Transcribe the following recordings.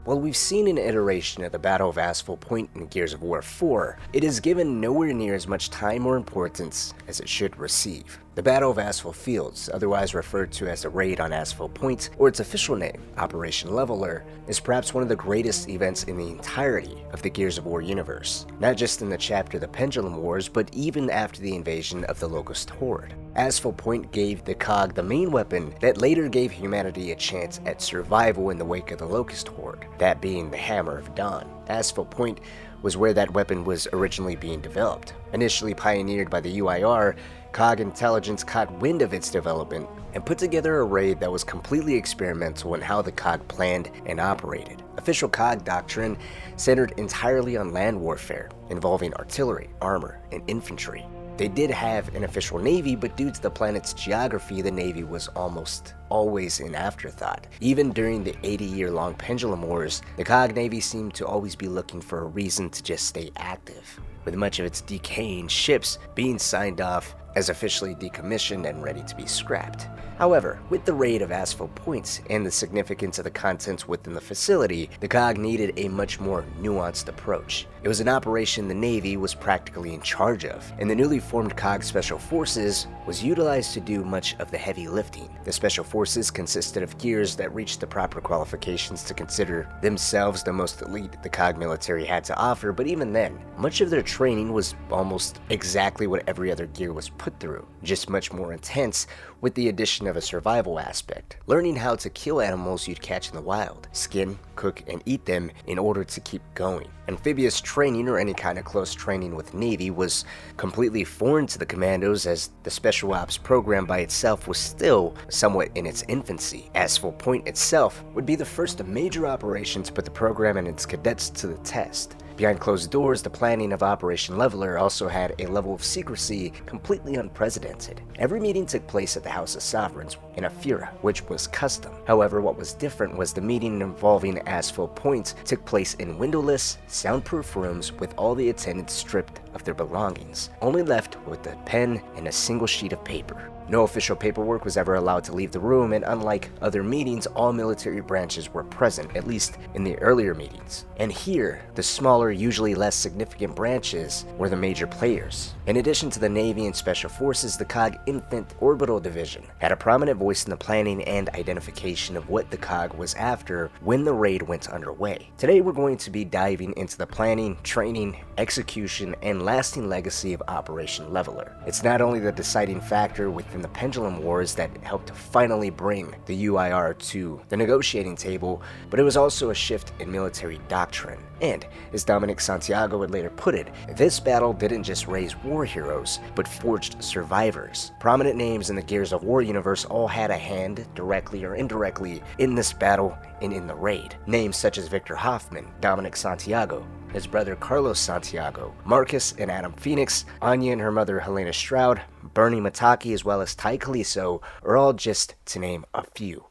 While we've seen an iteration of the Battle of Aspho Point in Gears of War 4, it is given nowhere near as much time or importance as it should receive. The Battle of Aspho Fields, otherwise referred to as the Raid on Aspho Point, or its official name, Operation Leveler, is perhaps one of the greatest events in the entirety of the Gears of War universe, not just in the chapter The Pendulum Wars, but even after the invasion of the Locust Horde. Aspho Point gave the COG the main weapon that later gave humanity a chance at survival in the wake of the Locust Horde, that being the Hammer of Dawn. Aspho Point was where that weapon was originally being developed. Initially pioneered by the UIR, COG intelligence caught wind of its development and put together a raid that was completely experimental in how the COG planned and operated. Official COG doctrine centered entirely on land warfare, involving artillery, armor, and infantry. They did have an official navy, but due to the planet's geography, the navy was almost always an afterthought. Even during the 80-year-long Pendulum Wars, the COG navy seemed to always be looking for a reason to just stay active, with much of its decaying ships being signed off as officially decommissioned and ready to be scrapped. However, with the raid of Aspho Point and the significance of the contents within the facility, the COG needed a much more nuanced approach. It was an operation the Navy was practically in charge of, and the newly formed COG Special Forces was utilized to do much of the heavy lifting. The Special Forces consisted of gears that reached the proper qualifications to consider themselves the most elite the COG military had to offer, but even then, much of their training was almost exactly what every other gear was put through, just much more intense with the addition of a survival aspect. Learning how to kill animals you'd catch in the wild, skin, cook, and eat them in order to keep going. Amphibious training or any kind of close training with Navy was completely foreign to the commandos, as the Special Ops program by itself was still somewhat in its infancy. Aspho Point itself would be the first major operation to put the program and its cadets to the test. Behind closed doors, the planning of Operation Leveler also had a level of secrecy completely unprecedented. Every meeting took place at the House of Sovereigns in Afira, which was custom. However, what was different was the meeting involving Aspho Point took place in windowless, soundproof rooms with all the attendants stripped of their belongings, only left with a pen and a single sheet of paper. No official paperwork was ever allowed to leave the room, and unlike other meetings, all military branches were present, at least in the earlier meetings. And here, the smaller, usually less significant branches were the major players. In addition to the Navy and Special Forces, the COG Infant Orbital Division had a prominent voice in the planning and identification of what the COG was after when the raid went underway. Today we're going to be diving into the planning, training, execution, and lasting legacy of Operation Leveler. It's not only the deciding factor within the Pendulum Wars that helped to finally bring the UIR to the negotiating table, but it was also a shift in military doctrine. And, as Dominic Santiago would later put it, this battle didn't just raise war heroes, but forged survivors. Prominent names in the Gears of War universe all had a hand, directly or indirectly, in this battle and in the raid. Names such as Victor Hoffman, Dominic Santiago, his brother Carlos Santiago, Marcus and Adam Fenix, Anya and her mother Helena Stroud, Bernie Mataki, as well as Ty Caliso are all just to name a few.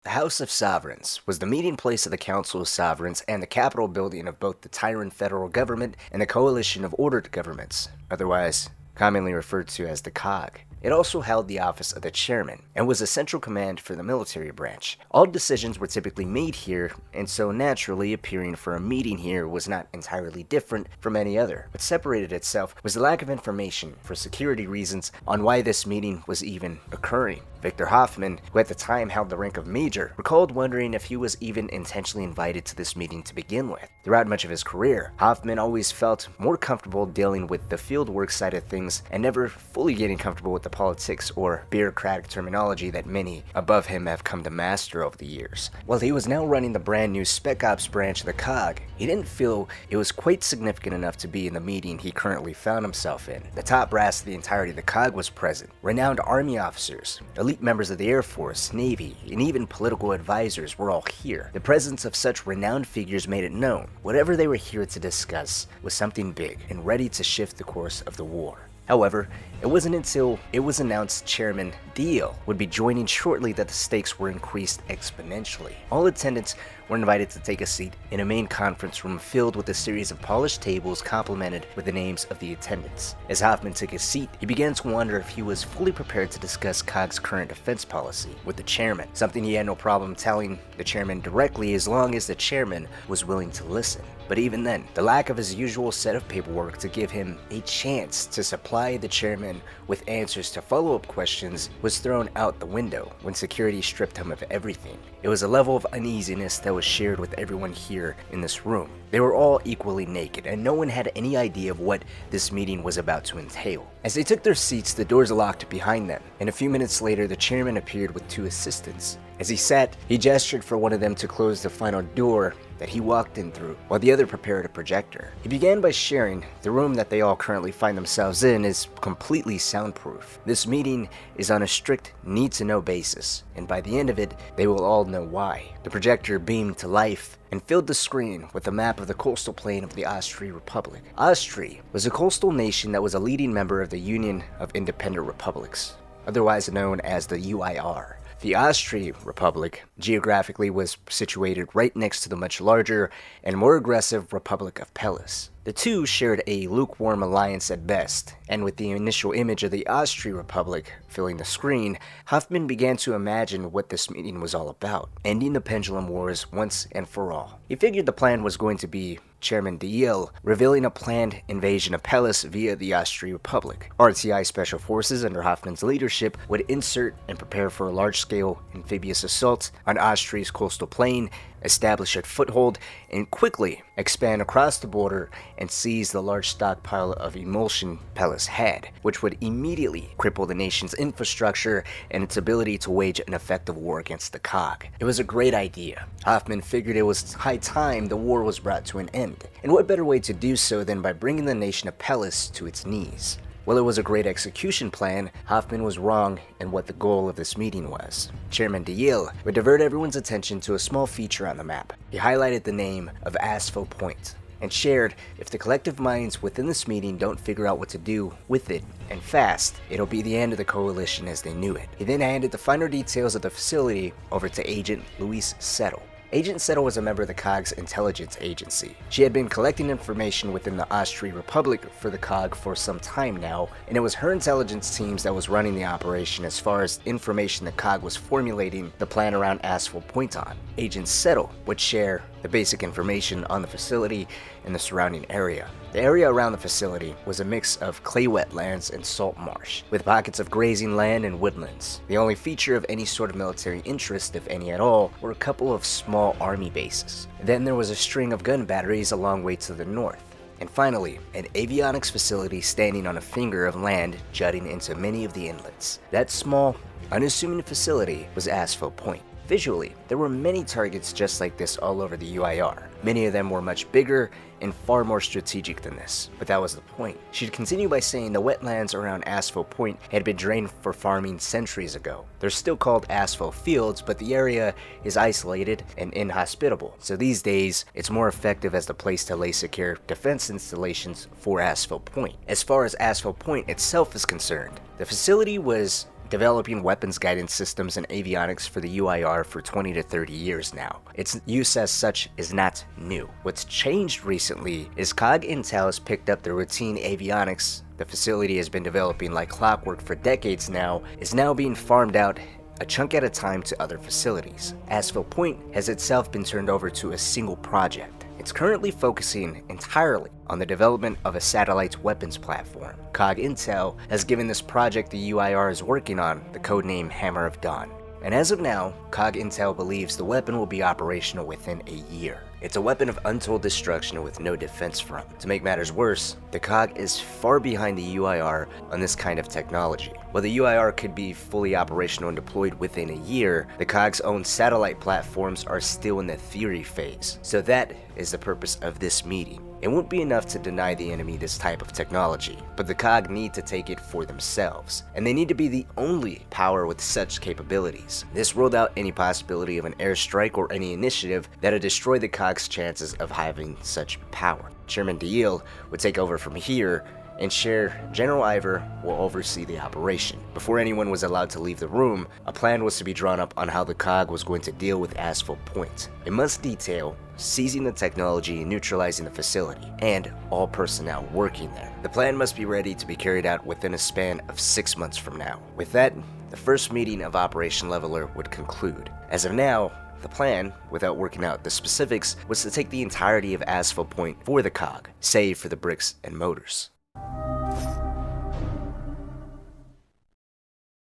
The House of Sovereigns was the meeting place of the Council of Sovereigns and the capital building of both the tyrant federal government and the Coalition of Ordered Governments, otherwise commonly referred to as the COG. It also held the office of the chairman and was a central command for the military branch. All decisions were typically made here, and so naturally appearing for a meeting here was not entirely different from any other. What separated itself was the lack of information, for security reasons, on why this meeting was even occurring. Victor Hoffman, who at the time held the rank of major, recalled wondering if he was even intentionally invited to this meeting to begin with. Throughout much of his career, Hoffman always felt more comfortable dealing with the fieldwork side of things and never fully getting comfortable with the politics or bureaucratic terminology that many above him have come to master over the years. While he was now running the brand new Spec Ops branch of the COG, he didn't feel it was quite significant enough to be in the meeting he currently found himself in. The top brass of the entirety of the COG was present. Renowned Army officers, elite members of the Air Force, Navy, and even political advisors were all here. The presence of such renowned figures made it known whatever they were here to discuss was something big and ready to shift the course of the war. However, It wasn't until it was announced Chairman Deal would be joining shortly that the stakes were increased exponentially. All attendants were invited to take a seat in a main conference room filled with a series of polished tables complemented with the names of the attendants. As Hoffman took his seat, he began to wonder if he was fully prepared to discuss COG's current defense policy with the chairman, something he had no problem telling the chairman directly as long as the chairman was willing to listen. But even then, the lack of his usual set of paperwork to give him a chance to supply the chairman with answers to follow-up questions was thrown out the window when security stripped him of everything. It was a level of uneasiness that was shared with everyone here in this room. They were all equally naked, and no one had any idea of what this meeting was about to entail. As they took their seats, the doors locked behind them, and a few minutes later, the chairman appeared with two assistants. As he sat, he gestured for one of them to close the final door that he walked in through, while the other prepared a projector. He began by sharing the room that they all currently find themselves in is completely soundproof. This meeting is on a strict need-to-know basis, and by the end of it, they will all know why. The projector beamed to life and filled the screen with a map of the coastal plain of the Austria Republic. Austria was a coastal nation that was a leading member of the Union of Independent Republics, otherwise known as the UIR. The Austria Republic geographically was situated right next to the much larger and more aggressive Republic of Pelis. The two shared a lukewarm alliance at best, and with the initial image of the Austria Republic filling the screen, Hoffman began to imagine what this meeting was all about, ending the pendulum wars once and for all. He figured the plan was going to be Chairman Deal revealing a planned invasion of Pelis via the Austria Republic. RTI Special Forces under Hoffman's leadership would insert and prepare for a large-scale amphibious assault on Austria's coastal plain, establish a foothold, and quickly expand across the border and seize the large stockpile of emulsion Pelis had, which would immediately cripple the nation's infrastructure and its ability to wage an effective war against the COG. It was a great idea. Hoffman figured it was high time the war was brought to an end, and what better way to do so than by bringing the nation of Pelis to its knees. While it was a great execution plan, Hoffman was wrong in what the goal of this meeting was. Chairman Deal would divert everyone's attention to a small feature on the map. He highlighted the name of Aspho Point and shared if the collective minds within this meeting don't figure out what to do with it, and fast, it'll be the end of the coalition as they knew it. He then handed the finer details of the facility over to Agent Luis Settle. Agent Settle was a member of the COG's intelligence agency. She had been collecting information within the Austria Republic for the COG for some time now, and it was her intelligence teams that was running the operation as far as information the COG was formulating the plan around Aspho Point on. Agent Settle would share the basic information on the facility and the surrounding area. The area around the facility was a mix of clay wetlands and salt marsh, with pockets of grazing land and woodlands. The only feature of any sort of military interest, if any at all, were a couple of small army bases. Then there was a string of gun batteries a long way to the north. And finally, an avionics facility standing on a finger of land jutting into many of the inlets. That small, unassuming facility was Aspho Point. Visually, there were many targets just like this all over the UIR. Many of them were much bigger and far more strategic than this, but that was the point. She'd continue by saying the wetlands around Aspho Point had been drained for farming centuries ago. They're still called Aspho Fields, but the area is isolated and inhospitable, so these days it's more effective as the place to lay secure defense installations for Aspho Point. As far as Aspho Point itself is concerned, the facility was developing weapons guidance systems and avionics for the UIR for 20 to 30 years now. Its use as such is not new. What's changed recently is COG Intel has picked up the routine avionics the facility has been developing like clockwork for decades now, is now being farmed out a chunk at a time to other facilities. Aspho Point has itself been turned over to a single project. It's currently focusing entirely on the development of a satellite weapons platform. COG Intel has given this project the UIR is working on the codename Hammer of Dawn. And as of now, COG Intel believes the weapon will be operational within a year. It's a weapon of untold destruction with no defense front. To make matters worse, the COG is far behind the UIR on this kind of technology. While the UIR could be fully operational and deployed within a year, the COG's own satellite platforms are still in the theory phase. So that is the purpose of this meeting. It won't be enough to deny the enemy this type of technology, but the COG need to take it for themselves, and they need to be the only power with such capabilities. This ruled out any possibility of an airstrike or any initiative that'll destroy the COG's chances of having such power. Chairman Deal would take over from here and General Ivor will oversee the operation. Before anyone was allowed to leave the room, a plan was to be drawn up on how the COG was going to deal with Aspho Point. It must detail seizing the technology and neutralizing the facility, and all personnel working there. The plan must be ready to be carried out within a span of 6 months from now. With that, the first meeting of Operation Leveler would conclude. As of now, the plan, without working out the specifics, was to take the entirety of Aspho Point for the COG, save for the bricks and motors.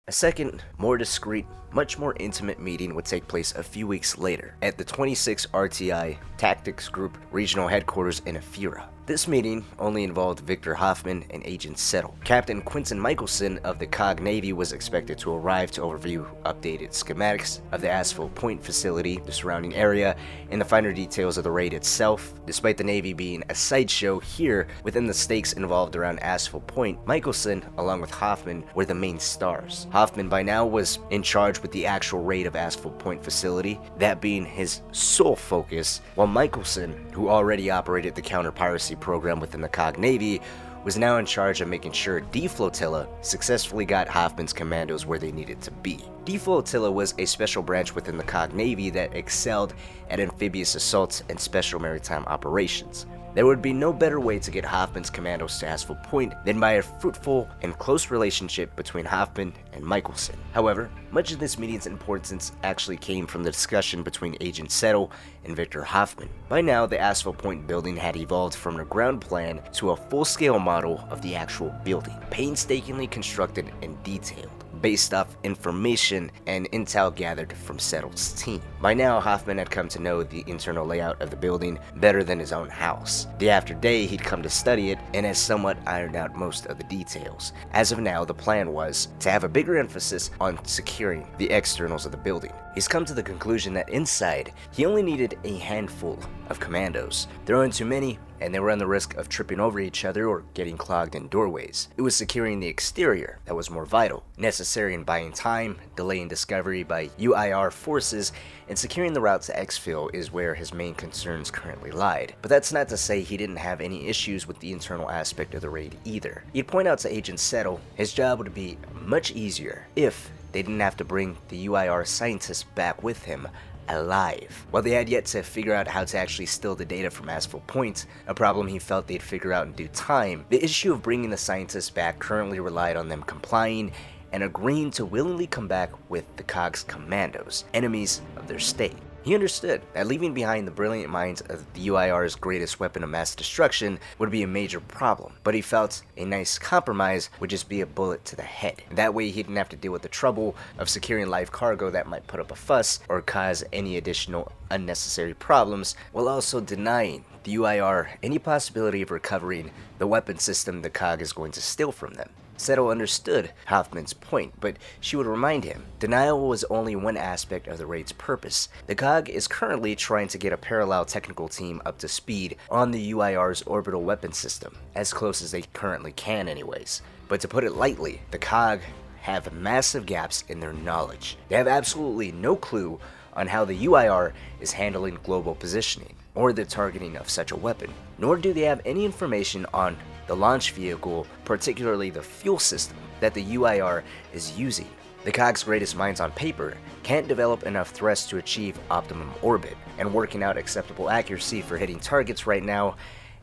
A second, more discreet, much more intimate meeting would take place a few weeks later at the 26 RTI Tactics Group Regional Headquarters in Afira. This meeting only involved Victor Hoffman and Agent Settle. Captain Quinton Michelson of the COG Navy was expected to arrive to overview updated schematics of the Aspho Point facility, the surrounding area, and the finer details of the raid itself. Despite the Navy being a sideshow here within the stakes involved around Aspho Point, Michelson, along with Hoffman, were the main stars. Hoffman by now was in charge with the actual raid of Aspho Point facility, that being his sole focus, while Michelson, who already operated the counter-piracy program within the COG Navy, was now in charge of making sure D Flotilla successfully got Hoffman's commandos where they needed to be. D Flotilla was a special branch within the COG Navy that excelled at amphibious assaults and special maritime operations. There would be no better way to get Hoffman's commandos to Aspho Point than by a fruitful and close relationship between Hoffman and Michelson. However, much of this meeting's importance actually came from the discussion between Agent Settle and Victor Hoffman. By now, the Aspho Point building had evolved from a ground plan to a full-scale model of the actual building, painstakingly constructed and detailed, based off information and intel gathered from Settle's team. By now, Hoffman had come to know the internal layout of the building better than his own house. Day after day, he'd come to study it and has somewhat ironed out most of the details. As of now, the plan was to have a bigger emphasis on securing the externals of the building. He's come to the conclusion that inside, he only needed a handful of commandos. There weren't too many, and they were on the risk of tripping over each other or getting clogged in doorways. It was securing the exterior that was more vital, necessary in buying time, delaying discovery by UIR forces, and securing the route to Exfil is where his main concerns currently lied. But that's not to say he didn't have any issues with the internal aspect of the raid either. He'd point out to Agent Settle his job would be much easier if they didn't have to bring the UIR scientists back with him alive. While they had yet to figure out how to actually steal the data from Aspho Point, a problem he felt they'd figure out in due time, the issue of bringing the scientists back currently relied on them complying and agreeing to willingly come back with the COG's commandos, enemies of their state. He understood that leaving behind the brilliant minds of the UIR's greatest weapon of mass destruction would be a major problem, but he felt a nice compromise would just be a bullet to the head. That way he didn't have to deal with the trouble of securing live cargo that might put up a fuss or cause any additional unnecessary problems, while also denying the UIR any possibility of recovering the weapon system the COG is going to steal from them. Settle understood Hoffman's point, but she would remind him, denial was only one aspect of the raid's purpose. The COG is currently trying to get a parallel technical team up to speed on the UIR's orbital weapon system, as close as they currently can anyways. But to put it lightly, the COG have massive gaps in their knowledge. They have absolutely no clue on how the UIR is handling global positioning, or the targeting of such a weapon, nor do they have any information on the launch vehicle, particularly the fuel system that the UIR is using. The COG's greatest minds on paper can't develop enough thrust to achieve optimum orbit, and working out acceptable accuracy for hitting targets right now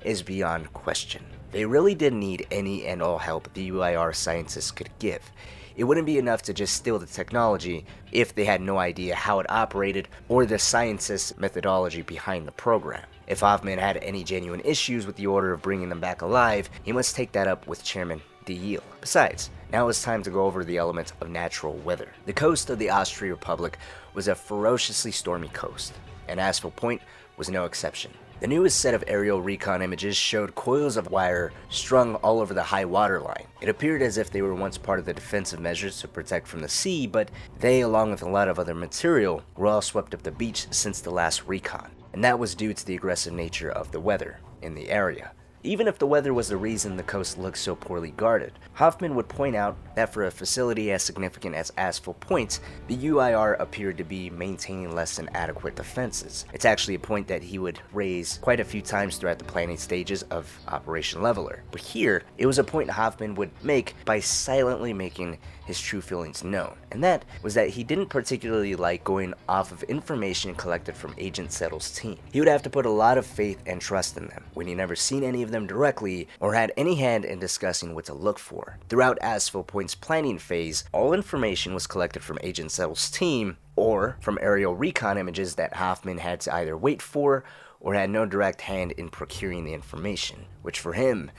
is beyond question. They really did need any and all help the UIR scientists could give. It wouldn't be enough to just steal the technology if they had no idea how it operated or the scientists' methodology behind the program. If Hoffman had any genuine issues with the order of bringing them back alive, he must take that up with Chairman De Yeel. Besides, now it's time to go over the elements of natural weather. The coast of the Austrian Republic was a ferociously stormy coast, and Aspho Point was no exception. The newest set of aerial recon images showed coils of wire strung all over the high water line. It appeared as if they were once part of the defensive measures to protect from the sea, but they, along with a lot of other material, were all swept up the beach since the last recon, and that was due to the aggressive nature of the weather in the area. Even if the weather was the reason the coast looked so poorly guarded. Hoffman would point out that for a facility as significant as Aspho Point, the UIR appeared to be maintaining less than adequate defenses. It's actually a point that he would raise quite a few times throughout the planning stages of Operation Leveler. But here, it was a point Hoffman would make by silently making his true feelings known, and that was that he didn't particularly like going off of information collected from Agent Settle's team. He would have to put a lot of faith and trust in them, when he never seen any of them directly or had any hand in discussing what to look for. Throughout Aspho Point's planning phase, all information was collected from Agent Settle's team or from aerial recon images that Hoffman had to either wait for or had no direct hand in procuring the information, which for him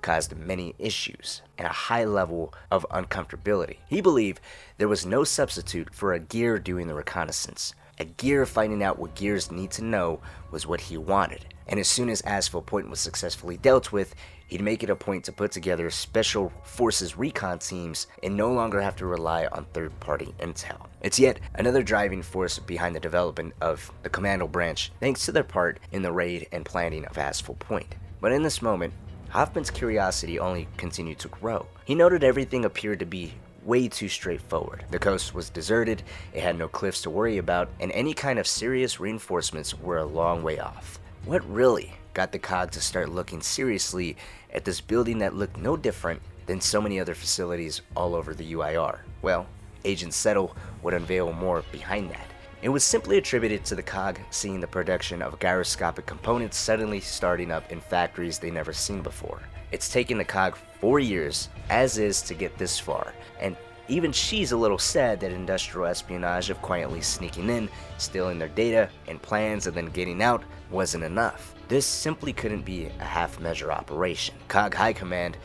caused many issues and a high level of uncomfortability. He believed there was no substitute for a gear doing the reconnaissance. A gear finding out what gears need to know was what he wanted, and as soon as Aspho Point was successfully dealt with, he'd make it a point to put together special forces recon teams and no longer have to rely on third-party intel. It's yet another driving force behind the development of the commando branch, thanks to their part in the raid and planning of Aspho Point. But in this moment, Hoffman's curiosity only continued to grow. He noted everything appeared to be way too straightforward. The coast was deserted, it had no cliffs to worry about, and any kind of serious reinforcements were a long way off. What really got the COG to start looking seriously at this building that looked no different than so many other facilities all over the UIR? Well, Agent Settle would unveil more behind that. It was simply attributed to the COG seeing the production of gyroscopic components suddenly starting up in factories they never seen before. It's taken the COG 4 years, as is, to get this far, and even she's a little sad that industrial espionage of quietly sneaking in, stealing their data and plans and then getting out wasn't enough. This simply couldn't be a half-measure operation. COG High Command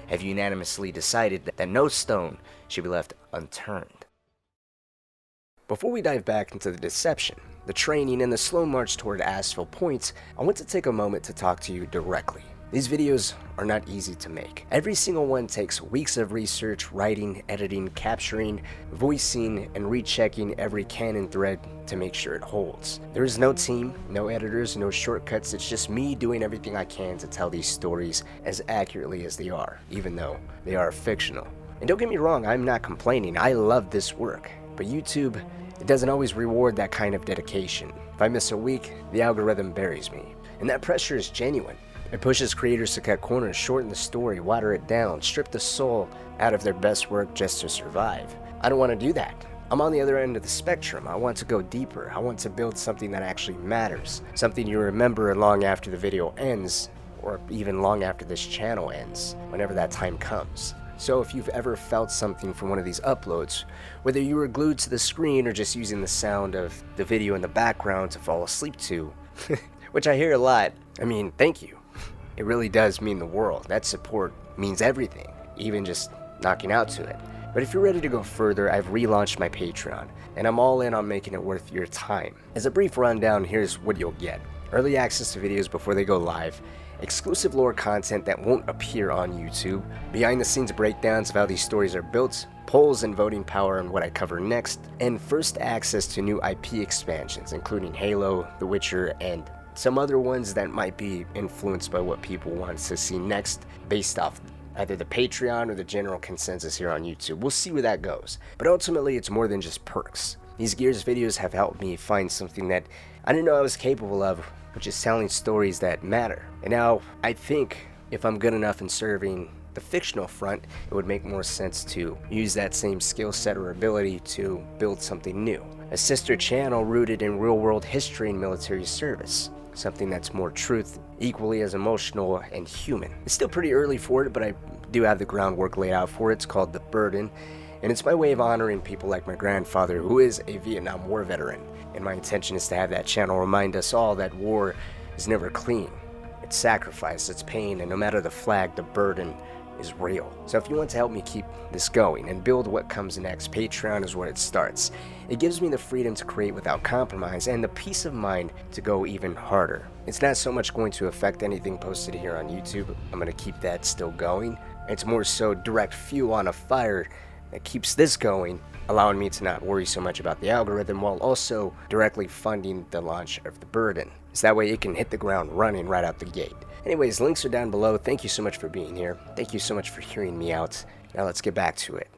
have unanimously decided that no stone should be left unturned. Before we dive back into the deception, the training, and the slow march toward Aspho Point, I want to take a moment to talk to you directly. These videos are not easy to make. Every single one takes weeks of research, writing, editing, capturing, voicing, and rechecking every canon thread to make sure it holds. There is no team, no editors, no shortcuts. It's just me doing everything I can to tell these stories as accurately as they are, even though they are fictional. And don't get me wrong, I'm not complaining. I love this work. But YouTube, it doesn't always reward that kind of dedication. If I miss a week, the algorithm buries me. And that pressure is genuine. It pushes creators to cut corners, shorten the story, water it down, strip the soul out of their best work just to survive. I don't want to do that. I'm on the other end of the spectrum. I want to go deeper. I want to build something that actually matters. Something you remember long after the video ends, or even long after this channel ends, whenever that time comes. So if you've ever felt something from one of these uploads, whether you were glued to the screen or just using the sound of the video in the background to fall asleep to, which I hear a lot, I mean, thank you. It really does mean the world. That support means everything, even just knocking out to it. But if you're ready to go further, I've relaunched my Patreon, and I'm all in on making it worth your time. As a brief rundown, here's what you'll get. Early access to videos before they go live, exclusive lore content that won't appear on YouTube, behind the scenes breakdowns of how these stories are built, polls and voting power on what I cover next, and first access to new IP expansions, including Halo, The Witcher, and some other ones that might be influenced by what people want to see next based off either the Patreon or the general consensus here on YouTube. We'll see where that goes. But ultimately, it's more than just perks. These Gears videos have helped me find something that I didn't know I was capable of, which is telling stories that matter. And now, I think if I'm good enough in serving the fictional front, it would make more sense to use that same skill set or ability to build something new. A sister channel rooted in real-world history and military service. Something that's more truth, equally as emotional and human. It's still pretty early for it, but I do have the groundwork laid out for it. It's called The Burden, and it's my way of honoring people like my grandfather, who is a Vietnam War veteran. And my intention is to have that channel remind us all that war is never clean. It's sacrifice, it's pain, and no matter the flag, the burden is real. So if you want to help me keep this going and build what comes next, Patreon is where it starts. It gives me the freedom to create without compromise and the peace of mind to go even harder. It's not so much going to affect anything posted here on YouTube. I'm going to keep that still going. It's more so direct fuel on a fire that keeps this going, allowing me to not worry so much about the algorithm while also directly funding the launch of The Burden. So that way it can hit the ground running right out the gate. Anyways, links are down below. Thank you so much for being here. Thank you so much for hearing me out. Now let's get back to it.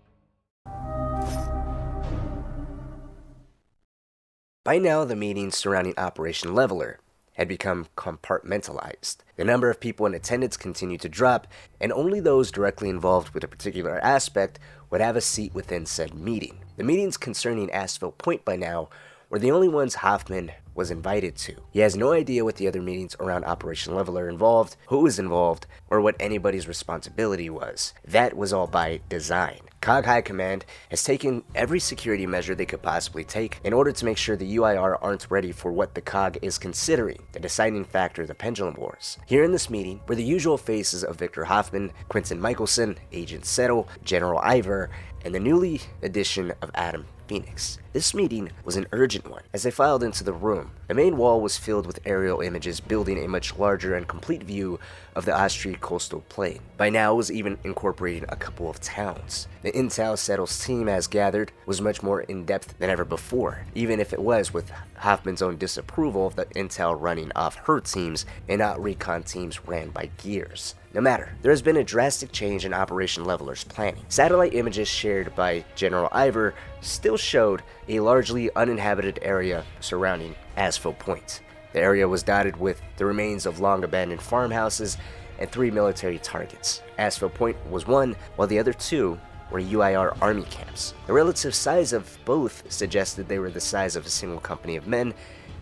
By now, the meetings surrounding Operation Leveler had become compartmentalized. The number of people in attendance continued to drop, and only those directly involved with a particular aspect would have a seat within said meeting. The meetings concerning Aspho Point by now were the only ones Hoffman was invited to. He has no idea what the other meetings around Operation Leveler involved, who was involved, or what anybody's responsibility was. That was all by design. COG High Command has taken every security measure they could possibly take in order to make sure the UIR aren't ready for what the COG is considering, the deciding factor of the Pendulum Wars. Here in this meeting were the usual faces of Victor Hoffman, Quentin Michelson, Agent Settle, General Ivor, and the newly addition of Aspho Fenix. This meeting was an urgent one. As they filed into the room, the main wall was filled with aerial images building a much larger and complete view of the Austrian coastal plain. By now, it was even incorporating a couple of towns. The intel Settle's team has gathered was much more in-depth than ever before, even if it was with Hoffman's own disapproval of the intel running off her teams and not recon teams ran by Gears. No matter, there has been a drastic change in Operation Leveler's planning. Satellite images shared by General Ivor still showed a largely uninhabited area surrounding Aspho Point. The area was dotted with the remains of long-abandoned farmhouses and 3 military targets. Aspho Point was one, while the other 2 were UIR army camps. The relative size of both suggested they were the size of a single company of men,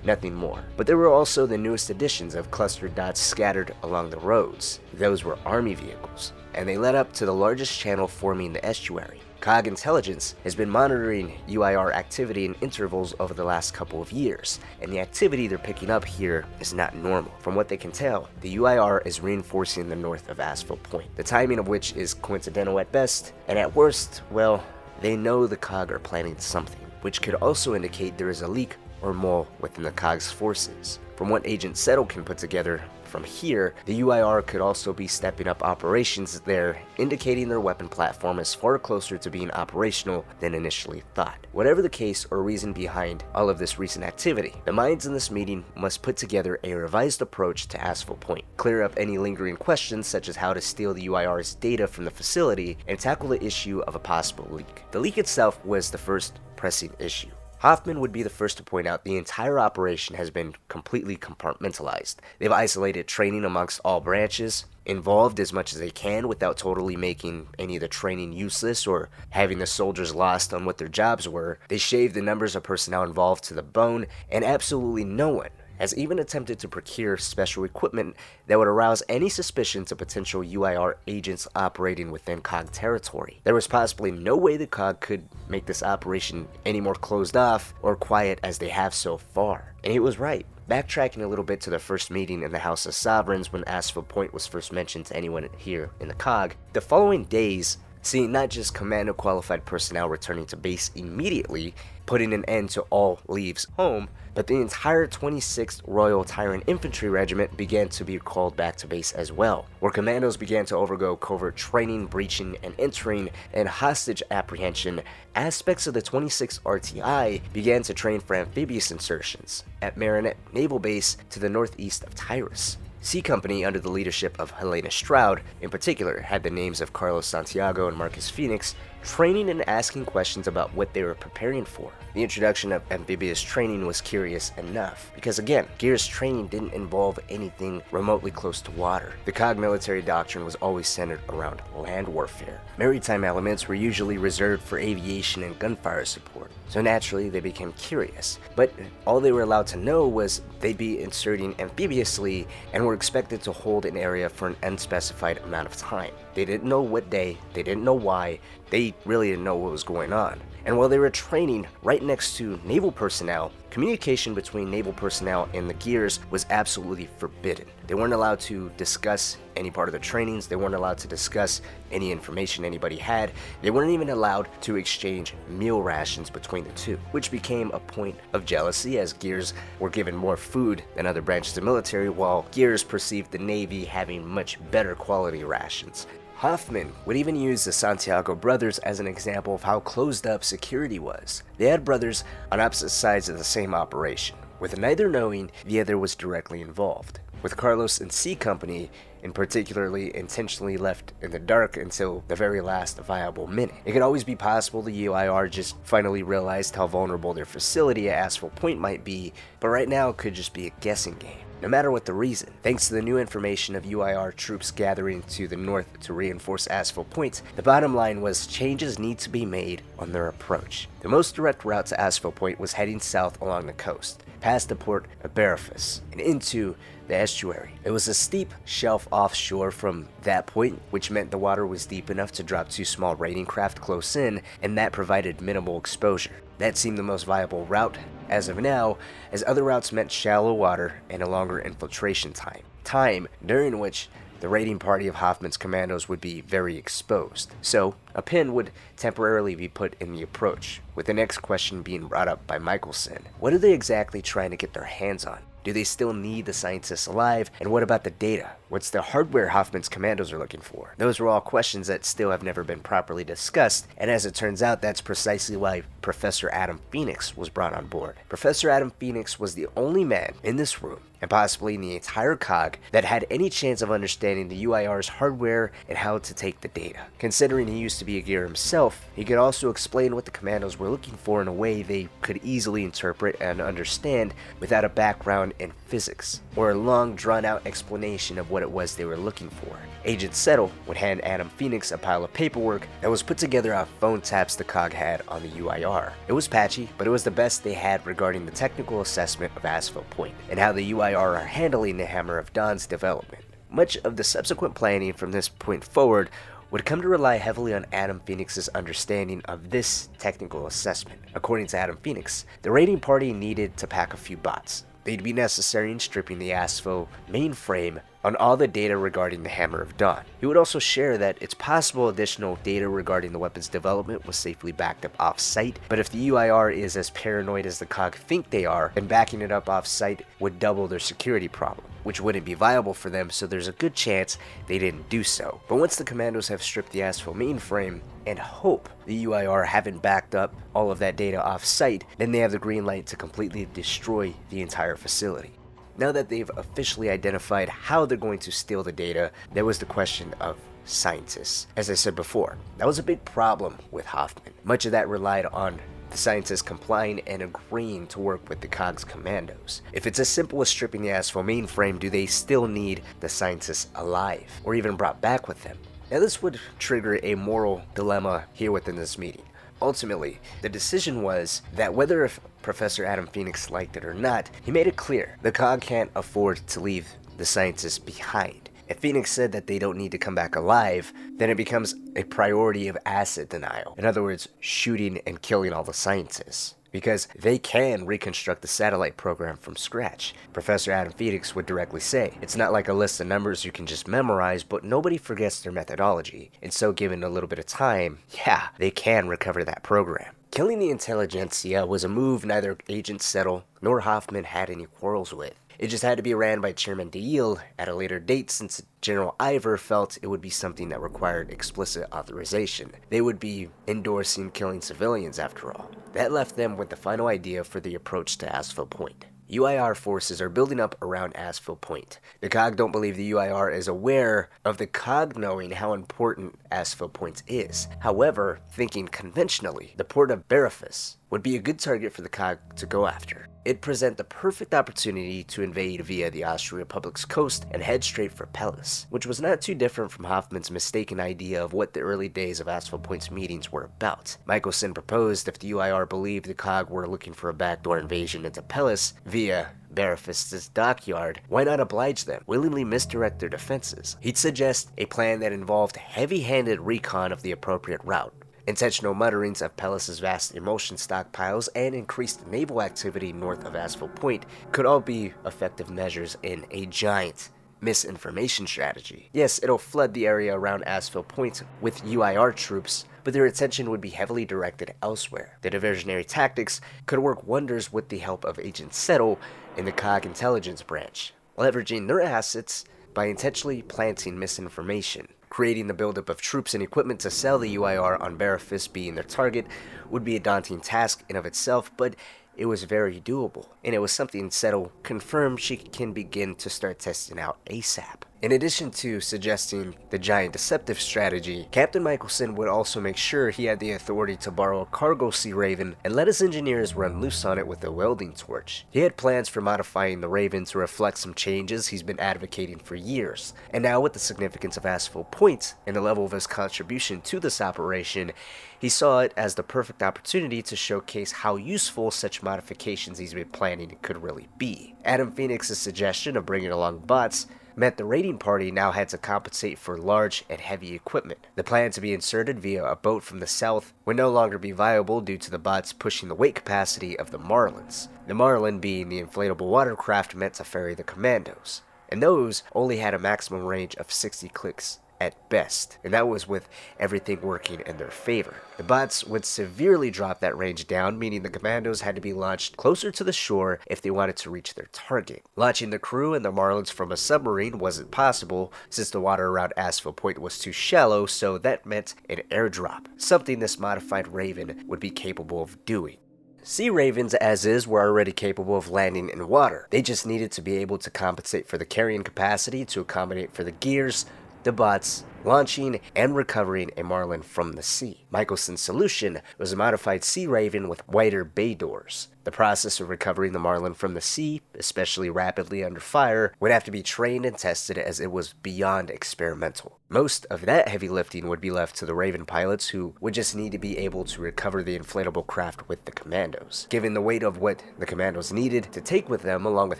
nothing more. But there were also the newest additions of clustered dots scattered along the roads. Those were army vehicles, and they led up to the largest channel forming the estuary. COG Intelligence has been monitoring UIR activity in intervals over the last couple of years, and the activity they're picking up here is not normal. From what they can tell, the UIR is reinforcing the north of Aspho Point, the timing of which is coincidental at best, and at worst, well, they know the COG are planning something, which could also indicate there is a leak or mole within the COG's forces. From what Agent Settle can put together from here, the UIR could also be stepping up operations there, indicating their weapon platform is far closer to being operational than initially thought. Whatever the case or reason behind all of this recent activity, the minds in this meeting must put together a revised approach to Aspho Point, clear up any lingering questions such as how to steal the UIR's data from the facility, and tackle the issue of a possible leak. The leak itself was the first pressing issue. Hoffman would be the first to point out the entire operation has been completely compartmentalized. They've isolated training amongst all branches, involved as much as they can without totally making any of the training useless or having the soldiers lost on what their jobs were. They shaved the numbers of personnel involved to the bone, and absolutely no one has even attempted to procure special equipment that would arouse any suspicions of potential UIR agents operating within COG territory. There was possibly no way the COG could make this operation any more closed off or quiet as they have so far. And he was right. Backtracking a little bit to the first meeting in the House of Sovereigns when Aspho Point was first mentioned to anyone here in the COG, the following days seeing not just commando qualified personnel returning to base immediately, putting an end to all leaves home, but the entire 26th Royal Tyrant Infantry Regiment began to be called back to base as well, where commandos began to undergo covert training, breaching and entering, and hostage apprehension. Aspects of the 26th RTI began to train for amphibious insertions at Marinette Naval Base to the northeast of Tyrus. C Company, under the leadership of Helena Stroud, in particular, had the names of Carlos Santiago and Marcus Fenix, training and asking questions about what they were preparing for. The introduction of amphibious training was curious enough, because again, Gears training didn't involve anything remotely close to water. The COG military doctrine was always centered around land warfare. Maritime elements were usually reserved for aviation and gunfire support, so naturally they became curious. But all they were allowed to know was they'd be inserting amphibiously and were expected to hold an area for an unspecified amount of time. They didn't know what day, they didn't know why, they really didn't know what was going on. And while they were training right next to naval personnel, communication between naval personnel and the Gears was absolutely forbidden. They weren't allowed to discuss any part of the trainings, they weren't allowed to discuss any information anybody had, they weren't even allowed to exchange meal rations between the two, which became a point of jealousy as Gears were given more food than other branches of military, while Gears perceived the Navy having much better quality rations. Hoffman would even use the Santiago brothers as an example of how closed up security was. They had brothers on opposite sides of the same operation, with neither knowing the other was directly involved. with Carlos and C Company and particularly intentionally left in the dark until the very last viable minute. It could always be possible the UIR just finally realized how vulnerable their facility at Aspho Point might be, but right now it could just be a guessing game. No matter what the reason, thanks to the new information of UIR troops gathering to the north to reinforce Aspho Point, the bottom line was changes need to be made on their approach. The most direct route to Aspho Point was heading south along the coast, past the port of Berefus, and into the estuary. It was a steep shelf offshore from that point, which meant the water was deep enough to drop 2 small raiding craft close in, and that provided minimal exposure. That seemed the most viable route as of now, as other routes meant shallow water and a longer infiltration time during which the raiding party of Hoffman's commandos would be very exposed. So, a pin would temporarily be put in the approach, with the next question being brought up by Michelson. What are they exactly trying to get their hands on? Do they still need the scientists alive? And what about the data? What's the hardware Hoffman's commandos are looking for? Those are all questions that still have never been properly discussed, and as it turns out, that's precisely why Professor Adam Fenix was brought on board. Professor Adam Fenix was the only man in this room, and possibly in the entire COG, that had any chance of understanding the UIR's hardware and how to take the data. Considering he used to be a gear himself, he could also explain what the commandos were looking for in a way they could easily interpret and understand without a background in physics, or a long drawn-out explanation of what it was they were looking for. Agent Settle would hand Adam Fenix a pile of paperwork that was put together off phone taps the COG had on the UIR. It was patchy, but it was the best they had regarding the technical assessment of Aspho Point, and how the UIR are handling the Hammer of Dawn's development. Much of the subsequent planning from this point forward would come to rely heavily on Adam Fenix's understanding of this technical assessment. According to Adam Fenix, the raiding party needed to pack a few bots. They'd be necessary in stripping the Aspho mainframe on all the data regarding the Hammer of Dawn. He would also share that it's possible additional data regarding the weapon's development was safely backed up off-site, but if the UIR is as paranoid as the COG think they are, then backing it up off-site would double their security problem, which wouldn't be viable for them, so there's a good chance they didn't do so. But once the commandos have stripped the Aspho mainframe, and hope the UIR haven't backed up all of that data off-site, then they have the green light to completely destroy the entire facility. Now that they've officially identified how they're going to steal the data, there was the question of scientists. As I said before, that was a big problem with Hoffman. Much of that relied on the scientists complying and agreeing to work with the COG's commandos. If it's as simple as stripping the Aspho mainframe, do they still need the scientists alive, or even brought back with them? Now this would trigger a moral dilemma here within this meeting. Ultimately, the decision was that whether if Professor Adam Fenix liked it or not, he made it clear the COG can't afford to leave the scientists behind. If Fenix said that they don't need to come back alive, then it becomes a priority of asset denial. In other words, shooting and killing all the scientists, because they can reconstruct the satellite program from scratch. Professor Adam Fenix would directly say, it's not like a list of numbers you can just memorize, but nobody forgets their methodology, and so given a little bit of time, yeah, they can recover that program. Killing the intelligentsia was a move neither Agent Settle nor Hoffman had any quarrels with. It just had to be ran by Chairman DeYiel at a later date, since General Ivor felt it would be something that required explicit authorization. They would be endorsing killing civilians after all. That left them with the final idea for the approach to Aspho Point. UIR forces are building up around Aspho Point. The COG don't believe the UIR is aware of the COG knowing how important Aspho Point is. However, thinking conventionally, the port of Berefus would be a good target for the COG to go after. It'd present the perfect opportunity to invade via the Austrian Republic's coast and head straight for Pellis, which was not too different from Hoffman's mistaken idea of what the early days of Aspho Point's meetings were about. Michelson proposed if the UIR believed the COG were looking for a backdoor invasion into Pellis via Berefus' dockyard, why not oblige them, willingly misdirect their defenses? He'd suggest a plan that involved heavy-handed recon of the appropriate route, intentional mutterings of Pellis' vast emulsion stockpiles, and increased naval activity north of Aspho Point could all be effective measures in a giant misinformation strategy. Yes, it'll flood the area around Aspho Point with UIR troops, but their attention would be heavily directed elsewhere. The diversionary tactics could work wonders with the help of Agent Settle in the COG intelligence branch, leveraging their assets by intentionally planting misinformation. Creating the buildup of troops and equipment to sell the UIR on Berefus being their target would be a daunting task in of itself, but it was very doable, and it was something Settle confirmed she can begin to start testing out ASAP. In addition to suggesting the giant deceptive strategy, Captain Michelson would also make sure he had the authority to borrow a cargo Sea Raven and let his engineers run loose on it with a welding torch. He had plans for modifying the Raven to reflect some changes he's been advocating for years, and now with the significance of Aspho Point and the level of his contribution to this operation, he saw it as the perfect opportunity to showcase how useful such modifications he's been planning could really be. Adam Phoenix's suggestion of bringing along bots meant the raiding party now had to compensate for large and heavy equipment. The plan to be inserted via a boat from the south would no longer be viable due to the bots pushing the weight capacity of the Marlins, the Marlin being the inflatable watercraft meant to ferry the commandos, and those only had a maximum range of 60 clicks at best, and that was with everything working in their favor. The bots would severely drop that range down, meaning the commandos had to be launched closer to the shore if they wanted to reach their target. Launching the crew and the Marlins from a submarine wasn't possible since the water around Aspho Point was too shallow, so that meant an airdrop, something this modified Raven would be capable of doing. Sea Ravens as is were already capable of landing in water. They just needed to be able to compensate for the carrying capacity to accommodate for the gears, the bots, launching and recovering a Marlin from the sea. Michelson's solution was a modified Sea Raven with wider bay doors. The process of recovering the Marlin from the sea, especially rapidly under fire, would have to be trained and tested as it was beyond experimental. Most of that heavy lifting would be left to the Raven pilots, who would just need to be able to recover the inflatable craft with the commandos. Given the weight of what the commandos needed to take with them, along with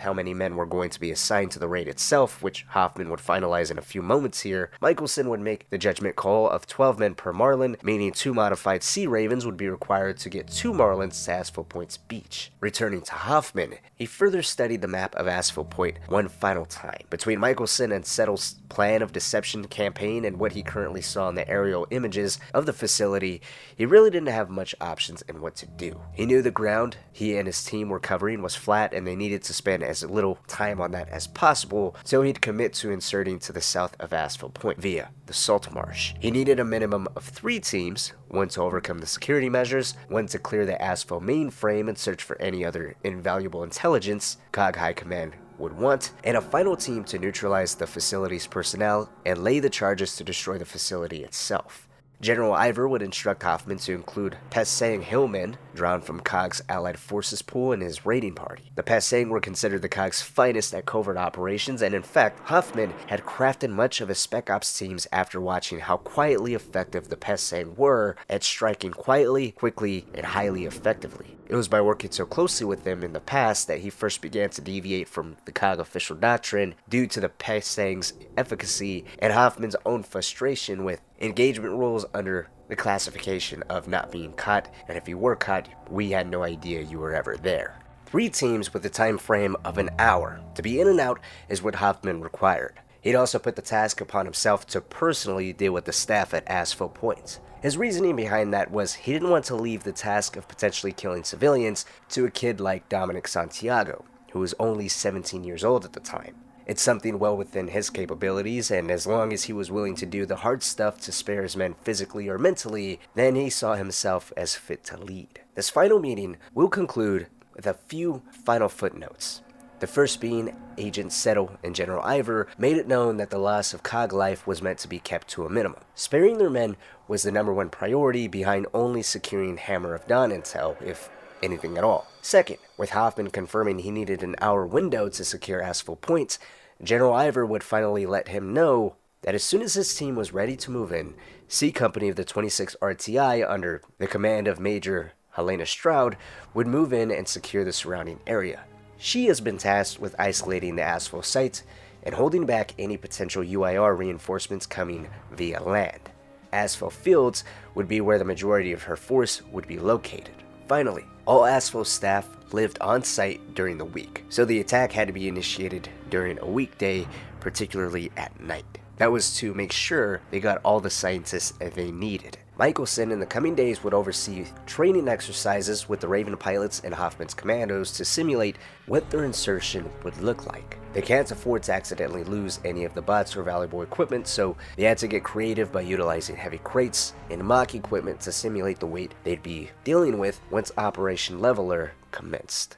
how many men were going to be assigned to the raid itself, which Hoffman would finalize in a few moments here, Michelson would make the judgment call of 12 men per Marlin, meaning 2 modified Sea Ravens would be required to get 2 Marlins to Aspho Point's beach. Returning to Hoffman, he further studied the map of Aspho Point one final time. Between Michelson and Settle's plan of deception campaign and what he currently saw in the aerial images of the facility, he really didn't have much options in what to do. He knew the ground he and his team were covering was flat and they needed to spend as little time on that as possible, so he'd commit to inserting to the south of Aspho Point via the Salt Marsh. He needed a minimum of 3 teams, one to overcome the security measures, one to clear the Aspho mainframe and search for any other invaluable intelligence COG High Command would want, and a final team to neutralize the facility's personnel and lay the charges to destroy the facility itself. General Ivor would instruct Hoffman to include Pasang hillmen, drawn from COG's Allied Forces pool, in his raiding party. The Pasang were considered the COG's finest at covert operations, and in fact, Hoffman had crafted much of his Spec Ops teams after watching how quietly effective the Pasang were at striking quietly, quickly, and highly effectively. It was by working so closely with them in the past that he first began to deviate from the COG official doctrine due to the Pasang's efficacy and Hoffman's own frustration with engagement rules under the classification of not being caught, and if you were caught, we had no idea you were ever there. 3 teams with a time frame of an hour to be in and out is what Hoffman required. He'd also put the task upon himself to personally deal with the staff at Aspho Point. His reasoning behind that was he didn't want to leave the task of potentially killing civilians to a kid like Dominic Santiago, who was only 17 years old at the time. It's something well within his capabilities, and as long as he was willing to do the hard stuff to spare his men physically or mentally, then he saw himself as fit to lead. This final meeting will conclude with a few final footnotes. The first being Agent Settle and General Ivor made it known that the loss of COG life was meant to be kept to a minimum. Sparing their men was the #1 priority behind only securing Hammer of Dawn intel, if anything at all. Second, with Hoffman confirming he needed an hour window to secure Aspho Point, General Ivor would finally let him know that as soon as his team was ready to move in, C Company of the 26th RTI under the command of Major Helena Stroud would move in and secure the surrounding area. She has been tasked with isolating the Aspho site and holding back any potential UIR reinforcements coming via land. Aspho Fields would be where the majority of her force would be located. Finally, all Aspho staff lived on site during the week, so the attack had to be initiated during a weekday, particularly at night. That was to make sure they got all the scientists they needed. Michelson in the coming days would oversee training exercises with the Raven pilots and Hoffman's commandos to simulate what their insertion would look like. They can't afford to accidentally lose any of the bots or valuable equipment, so they had to get creative by utilizing heavy crates and mock equipment to simulate the weight they'd be dealing with once Operation Leveler commenced.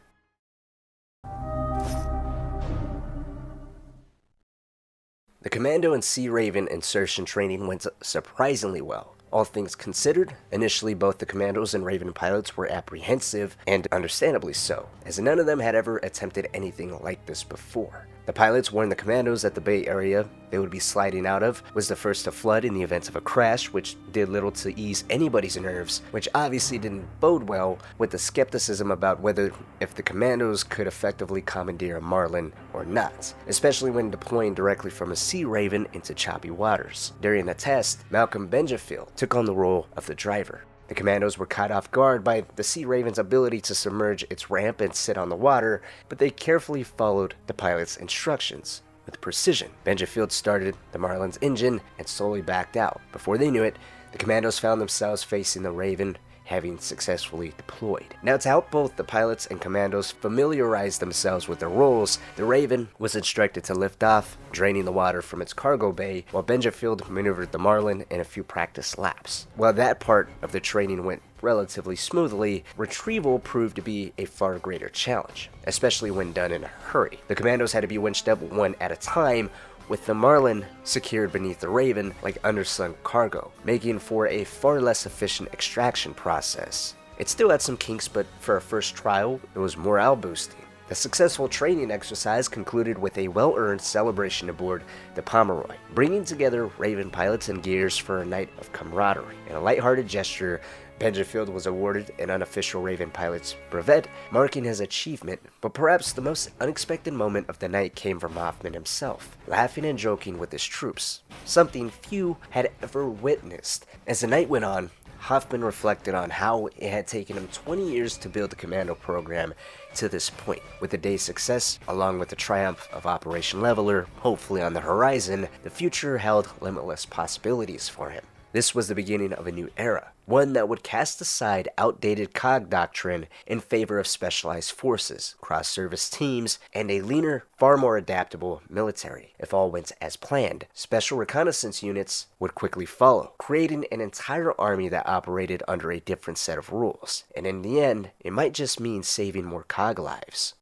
The Commando and Sea Raven insertion training went surprisingly well. All things considered, initially both the Commandos and Raven pilots were apprehensive, and understandably so, as none of them had ever attempted anything like this before. The pilots warned the Commandos that the Bay Area they would be sliding out of was the first to flood in the event of a crash, which did little to ease anybody's nerves, which obviously didn't bode well with the skepticism about whether if the Commandos could effectively commandeer a Marlin or not, especially when deploying directly from a Sea Raven into choppy waters. During the test, Malcolm Benjafield took on the role of the driver. The Commandos were caught off guard by the Sea Raven's ability to submerge its ramp and sit on the water, but they carefully followed the pilot's instructions with precision. Benjafield started the Marlin's engine and slowly backed out. Before they knew it, the Commandos found themselves facing the Raven, having successfully deployed. Now, to help both the pilots and Commandos familiarize themselves with their roles, the Raven was instructed to lift off, draining the water from its cargo bay, while Benjafield maneuvered the Marlin in a few practice laps. While that part of the training went relatively smoothly, retrieval proved to be a far greater challenge, especially when done in a hurry. The Commandos had to be winched up one at a time, with the Marlin secured beneath the Raven like underslung cargo, making for a far less efficient extraction process. It still had some kinks, but for a first trial, it was morale boosting. The successful training exercise concluded with a well-earned celebration aboard the Pomeroy, bringing together Raven pilots and gears for a night of camaraderie. In a lighthearted gesture, Benjafield was awarded an unofficial Raven pilot's brevet, marking his achievement, but perhaps the most unexpected moment of the night came from Hoffman himself, laughing and joking with his troops, something few had ever witnessed. As the night went on, Hoffman reflected on how it had taken him 20 years to build the Commando program to this point. With the day's success, along with the triumph of Operation Leveler hopefully on the horizon, the future held limitless possibilities for him. This was the beginning of a new era, one that would cast aside outdated COG doctrine in favor of specialized forces, cross-service teams, and a leaner, far more adaptable military. If all went as planned, special reconnaissance units would quickly follow, creating an entire army that operated under a different set of rules. And in the end, it might just mean saving more COG lives.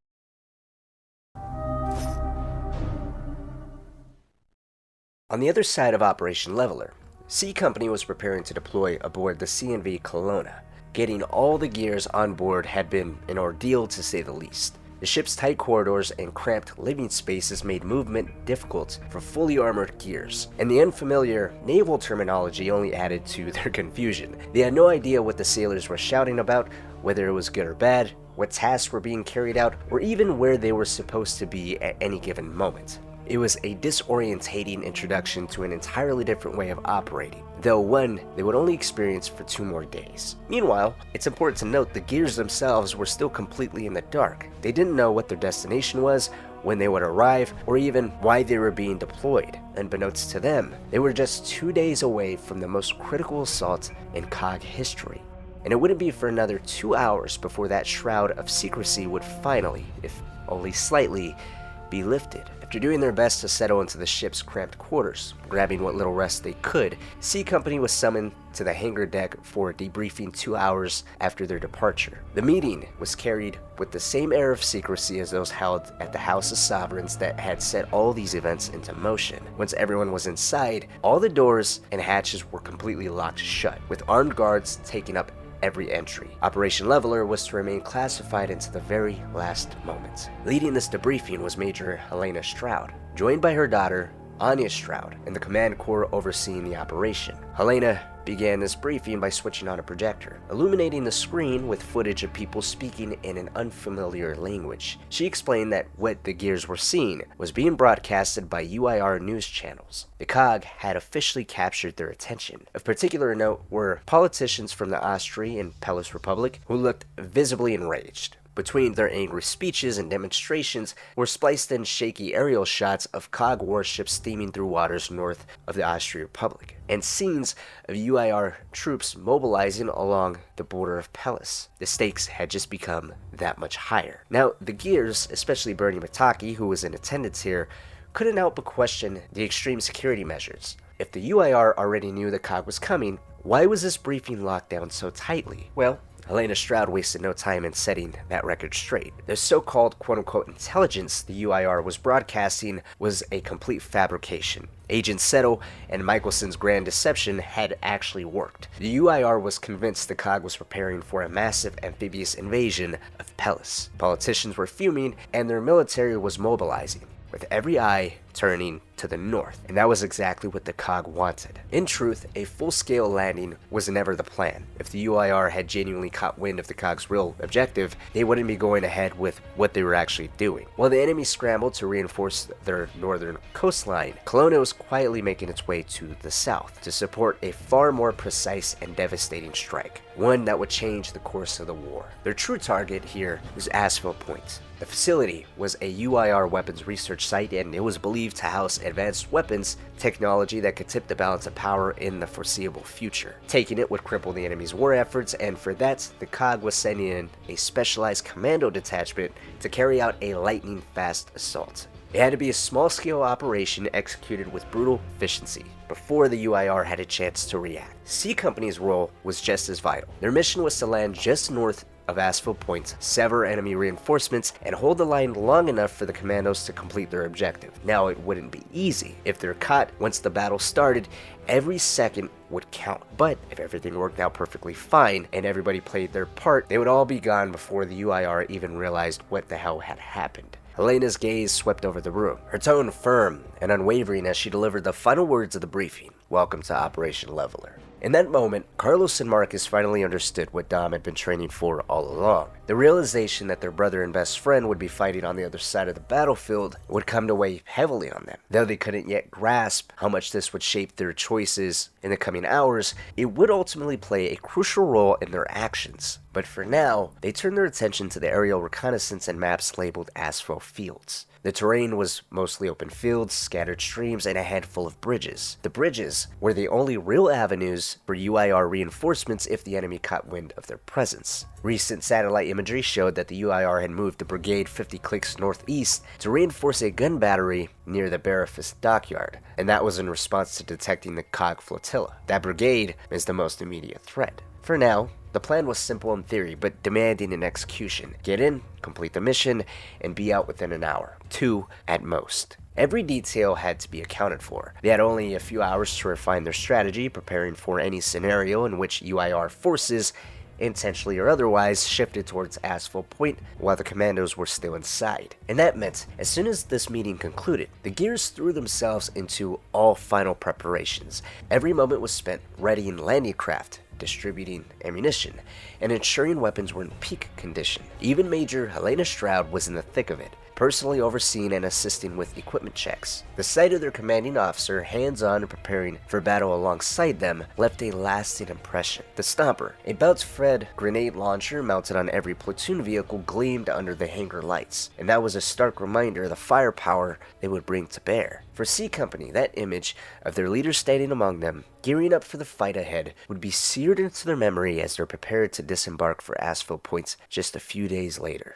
On the other side of Operation Leveler, C Company was preparing to deploy aboard the CNV Kelowna. Getting all the gears on board had been an ordeal to say the least. The ship's tight corridors and cramped living spaces made movement difficult for fully armored gears, and the unfamiliar naval terminology only added to their confusion. They had no idea what the sailors were shouting about, whether it was good or bad, what tasks were being carried out, or even where they were supposed to be at any given moment. It was a disorientating introduction to an entirely different way of operating, though one they would only experience for 2 more days. Meanwhile, it's important to note the gears themselves were still completely in the dark. They didn't know what their destination was, when they would arrive, or even why they were being deployed. Unbeknownst to them, they were just 2 days away from the most critical assault in COG history. And it wouldn't be for another 2 hours before that shroud of secrecy would finally, if only slightly, be lifted. After doing their best to settle into the ship's cramped quarters, grabbing what little rest they could, C Company was summoned to the hangar deck for a debriefing 2 hours after their departure. The meeting was carried with the same air of secrecy as those held at the House of Sovereigns that had set all these events into motion. Once everyone was inside, all the doors and hatches were completely locked shut, with armed guards taking up every entry. Operation Leveler was to remain classified into the very last moment. Leading this debriefing was Major Helena Stroud, joined by her daughter, Anya Stroud, and the command corps overseeing the operation. Helena began this briefing by switching on a projector, illuminating the screen with footage of people speaking in an unfamiliar language. She explained that what the gears were seeing was being broadcasted by UIR news channels. The COG had officially captured their attention. Of particular note were politicians from the Austria and Pelis Republic who looked visibly enraged. Between their angry speeches and demonstrations were spliced in shaky aerial shots of COG warships steaming through waters north of the Austrian Republic, and scenes of UIR troops mobilizing along the border of Pelis. The stakes had just become that much higher. Now, the Gears, especially Bernie Mataki, who was in attendance here, couldn't help but question the extreme security measures. If the UIR already knew the COG was coming, why was this briefing locked down so tightly? Well, Helena Stroud wasted no time in setting that record straight. The so-called quote-unquote intelligence the UIR was broadcasting was a complete fabrication. Agent Settle and Michelson's grand deception had actually worked. The UIR was convinced the COG was preparing for a massive amphibious invasion of Pelis. Politicians were fuming and their military was mobilizing, with every eye turning to the north, and that was exactly what the COG wanted. In truth, a full-scale landing was never the plan. If the UIR had genuinely caught wind of the COG's real objective, they wouldn't be going ahead with what they were actually doing. While the enemy scrambled to reinforce their northern coastline, Kelowna was quietly making its way to the south to support a far more precise and devastating strike, one that would change the course of the war. Their true target here was Aspho Point. The facility was a UIR weapons research site, and it was believed to house advanced weapons technology that could tip the balance of power in the foreseeable future. Taking it would cripple the enemy's war efforts, and for that, the COG was sending in a specialized commando detachment to carry out a lightning-fast assault. It had to be a small-scale operation executed with brutal efficiency before the UIR had a chance to react. C Company's role was just as vital. Their mission was to land just north of Aspho Point, sever enemy reinforcements, and hold the line long enough for the commandos to complete their objective. Now, it wouldn't be easy. If they're caught once the battle started, every second would count. But if everything worked out perfectly fine and everybody played their part, they would all be gone before the UIR even realized what the hell had happened. Helena's gaze swept over the room, her tone firm and unwavering as she delivered the final words of the briefing. Welcome to Operation Leveler. In that moment, Carlos and Marcus finally understood what Dom had been training for all along. The realization that their brother and best friend would be fighting on the other side of the battlefield would come to weigh heavily on them. Though they couldn't yet grasp how much this would shape their choices in the coming hours, it would ultimately play a crucial role in their actions. But for now, they turned their attention to the aerial reconnaissance and maps labeled Aspho Fields. The terrain was mostly open fields, scattered streams, and a handful of bridges. The bridges were the only real avenues for UIR reinforcements if the enemy caught wind of their presence. Recent satellite imagery showed that the UIR had moved the brigade 50 clicks northeast to reinforce a gun battery near the Barafis dockyard, and that was in response to detecting the COG flotilla. That brigade is the most immediate threat. For now, the plan was simple in theory, but demanding in execution. Get in, complete the mission, and be out within an hour. 2 at most. Every detail had to be accounted for. They had only a few hours to refine their strategy, preparing for any scenario in which UIR forces, intentionally or otherwise, shifted towards Aspho Point while the commandos were still inside. And that meant, as soon as this meeting concluded, the Gears threw themselves into all final preparations. Every moment was spent readying landing craft, distributing ammunition, and ensuring weapons were in peak condition. Even Major Helena Stroud was in the thick of it, personally overseeing and assisting with equipment checks. The sight of their commanding officer hands-on and preparing for battle alongside them left a lasting impression. The Stomper, a belt-fed grenade launcher mounted on every platoon vehicle, gleamed under the hangar lights, and that was a stark reminder of the firepower they would bring to bear. For C Company, that image of their leader standing among them, gearing up for the fight ahead, would be seared into their memory as they're prepared to disembark for Aspho Point just a few days later.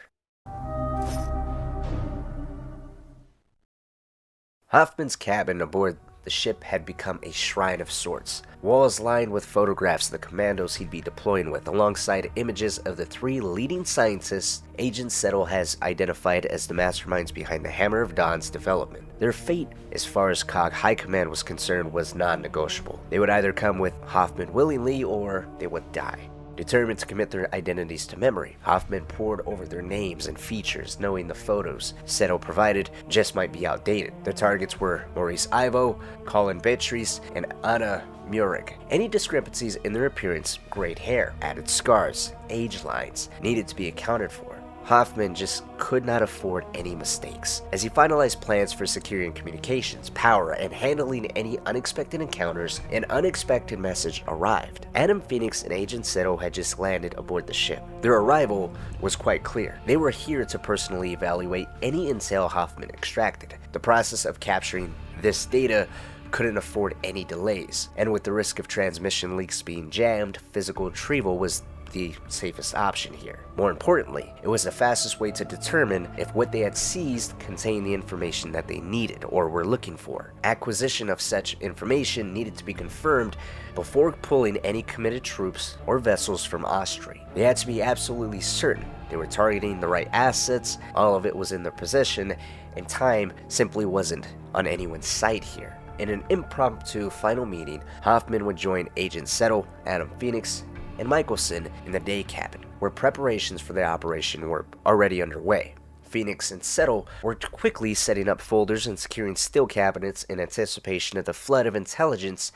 Hoffman's cabin aboard the ship had become a shrine of sorts. Walls lined with photographs of the commandos he'd be deploying with, alongside images of the 3 leading scientists Agent Settle has identified as the masterminds behind the Hammer of Dawn's development. Their fate, as far as COG High Command was concerned, was non-negotiable. They would either come with Hoffman willingly, or they would die. Determined to commit their identities to memory, Hoffman pored over their names and features, knowing the photos Settle provided just might be outdated. The targets were Maurice Ivo, Colin Beatrice, and Anna Murik. Any discrepancies in their appearance, great hair, added scars, age lines, needed to be accounted for. Hoffman just could not afford any mistakes. As he finalized plans for securing communications, power, and handling any unexpected encounters, an unexpected message arrived. Adam Fenix and Agent Seto had just landed aboard the ship. Their arrival was quite clear. They were here to personally evaluate any intel Hoffman extracted. The process of capturing this data couldn't afford any delays, and with the risk of transmission leaks being jammed, physical retrieval was the safest option here. More importantly, it was the fastest way to determine if what they had seized contained the information that they needed or were looking for. Acquisition of such information needed to be confirmed before pulling any committed troops or vessels from Austria. They had to be absolutely certain they were targeting the right assets, all of it was in their possession, and time simply wasn't on anyone's side here. In an impromptu final meeting, Hoffman would join Agent Seto, Adam Fenix, and Michelson in the day cabin, where preparations for the operation were already underway. Fenix and Seto were quickly setting up folders and securing steel cabinets in anticipation of the flood of intelligence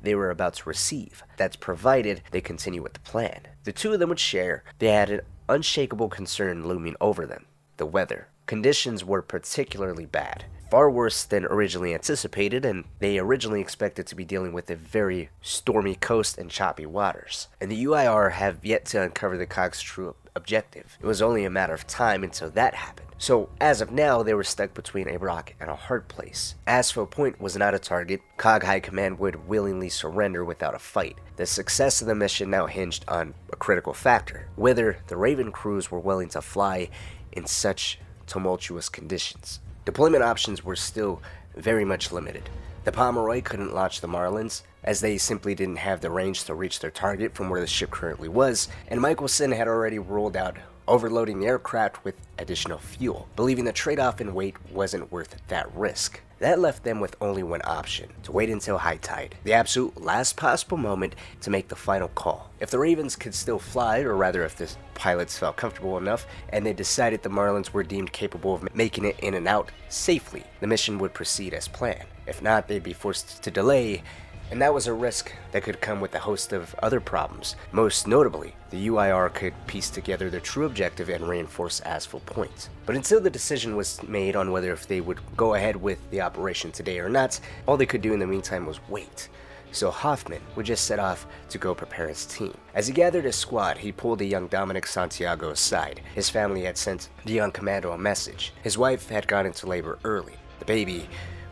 they were about to receive. That's provided they continue with the plan. The two of them would share. They had an unshakable concern looming over them: the weather. Conditions were particularly bad, far worse than originally anticipated, and they originally expected to be dealing with a very stormy coast and choppy waters. And the UIR have yet to uncover the COG's true objective. It was only a matter of time until that happened. So, as of now, they were stuck between a rock and a hard place. Aspho Point was not a target. COG High Command would willingly surrender without a fight. The success of the mission now hinged on a critical factor: whether the Raven crews were willing to fly in such tumultuous conditions. Deployment options were still very much limited. The Pomeroy couldn't launch the Marlins, as they simply didn't have the range to reach their target from where the ship currently was, and Michelson had already ruled out overloading the aircraft with additional fuel, believing the trade-off in weight wasn't worth that risk. That left them with only one option: to wait until high tide, the absolute last possible moment to make the final call. If the Ravens could still fly, or rather if the pilots felt comfortable enough and they decided the Marlins were deemed capable of making it in and out safely, the mission would proceed as planned. If not, they'd be forced to delay, and that was a risk that could come with a host of other problems. Most notably, the UIR could piece together their true objective and reinforce Aspho Point. But until the decision was made on whether if they would go ahead with the operation today or not, all they could do in the meantime was wait. So Hoffman would just set off to go prepare his team. As he gathered his squad, he pulled the young Dominic Santiago aside. His family had sent the young commando a message. His wife had gone into labor early. The baby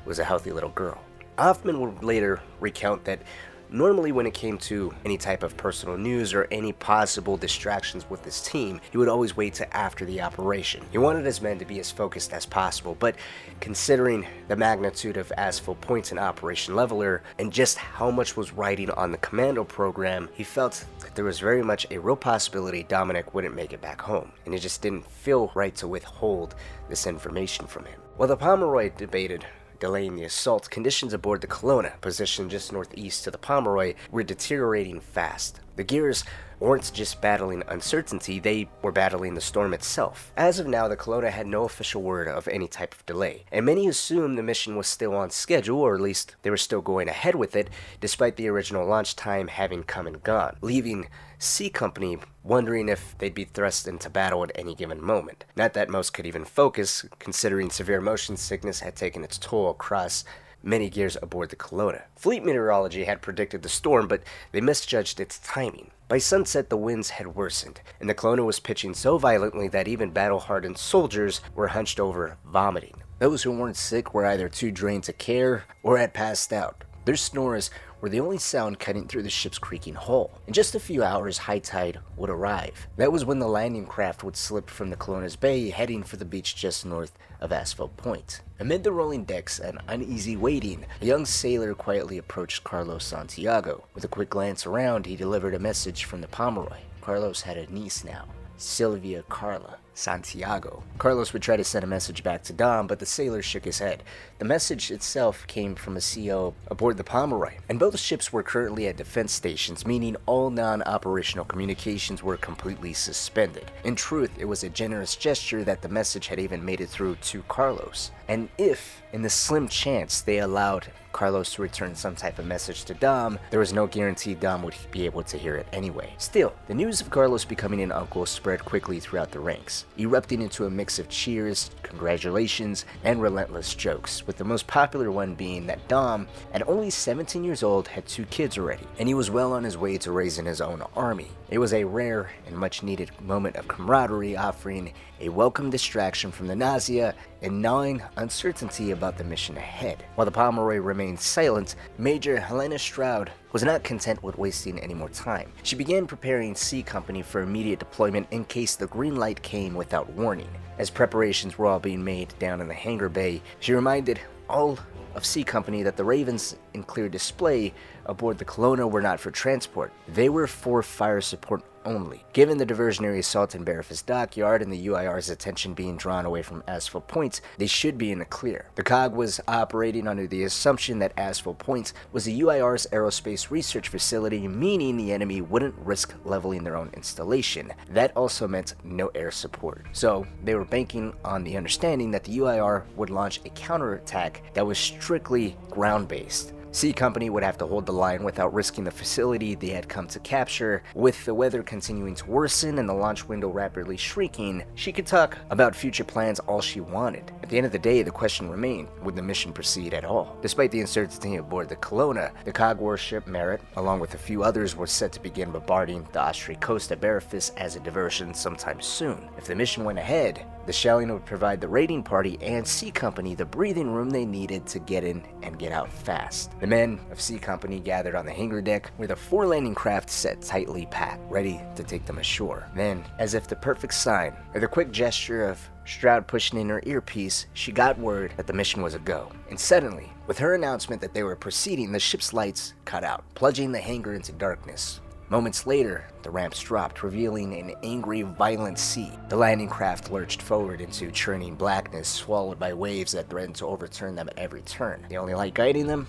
was a healthy little girl. Hoffman would later recount that normally when it came to any type of personal news or any possible distractions with his team, he would always wait to after the operation. He wanted his men to be as focused as possible, but considering the magnitude of Aspho Point and Operation Leveler and just how much was riding on the commando program, he felt that there was very much a real possibility Dominic wouldn't make it back home, and it just didn't feel right to withhold this information from him. While the Pomeroy debated delaying the assault, conditions aboard the Kelowna, positioned just northeast to the Pomeroy, were deteriorating fast. The gears weren't just battling uncertainty, they were battling the storm itself. As of now, the Kelowna had no official word of any type of delay, and many assumed the mission was still on schedule, or at least they were still going ahead with it, despite the original launch time having come and gone, leaving C Company wondering if they'd be thrust into battle at any given moment. Not that most could even focus, considering severe motion sickness had taken its toll across many gears aboard the Kelowna. Fleet meteorology had predicted the storm, but they misjudged its timing. By sunset, the winds had worsened, and the Kelowna was pitching so violently that even battle-hardened soldiers were hunched over, vomiting. Those who weren't sick were either too drained to care or had passed out. Their snores were the only sound cutting through the ship's creaking hull. In just a few hours, high tide would arrive. That was when the landing craft would slip from the Kelowna's bay, heading for the beach just north of Aspho Point. Amid the rolling decks and uneasy waiting, a young sailor quietly approached Carlos Santiago. With a quick glance around, he delivered a message from the Pomeroy. Carlos had a niece now, Sylvia Carla Santiago. Carlos would try to send a message back to Dom, but the sailor shook his head. The message itself came from a CO aboard the Pomeroy, and both ships were currently at defense stations, meaning all non-operational communications were completely suspended. In truth, it was a generous gesture that the message had even made it through to Carlos. And if in the slim chance they allowed Carlos to return some type of message to Dom, there was no guarantee Dom would be able to hear it anyway. Still, the news of Carlos becoming an uncle spread quickly throughout the ranks, erupting into a mix of cheers, congratulations, and relentless jokes, with the most popular one being that Dom, at only 17 years old, had 2 kids already, and he was well on his way to raising his own army. It was a rare and much needed moment of camaraderie, offering a welcome distraction from the nausea and gnawing uncertainty about the mission ahead. While the Pomeroy remained silent, Major Helena Stroud was not content with wasting any more time. She began preparing C Company for immediate deployment in case the green light came without warning. As preparations were all being made down in the hangar bay, she reminded all of C Company that the Ravens in clear display aboard the Kelowna were not for transport. They were for fire support only. Given the diversionary assault in Bearfish Dockyard and the UIR's attention being drawn away from Aspho Point, they should be in the clear. The COG was operating under the assumption that Aspho Point was the UIR's aerospace research facility, meaning the enemy wouldn't risk leveling their own installation. That also meant no air support. So they were banking on the understanding that the UIR would launch a counterattack that was strictly ground-based. C Company would have to hold the line without risking the facility they had come to capture. With the weather continuing to worsen and the launch window rapidly shrinking, she could talk about future plans all she wanted. At the end of the day, the question remained, would the mission proceed at all? Despite the uncertainty aboard the Kelowna, the COG warship Merit, along with a few others, was set to begin bombarding the Austrian coast at Bearfish as a diversion sometime soon. If the mission went ahead, the shelling would provide the raiding party and C Company the breathing room they needed to get in and get out fast. The men of C Company gathered on the hangar deck with a 4 landing craft set tightly packed, ready to take them ashore. Then, as if the perfect sign, with a quick gesture of Stroud pushing in her earpiece, she got word that the mission was a go. And suddenly, with her announcement that they were proceeding, the ship's lights cut out, plunging the hangar into darkness. Moments later, the ramps dropped, revealing an angry, violent sea. The landing craft lurched forward into churning blackness, swallowed by waves that threatened to overturn them at every turn. The only light guiding them?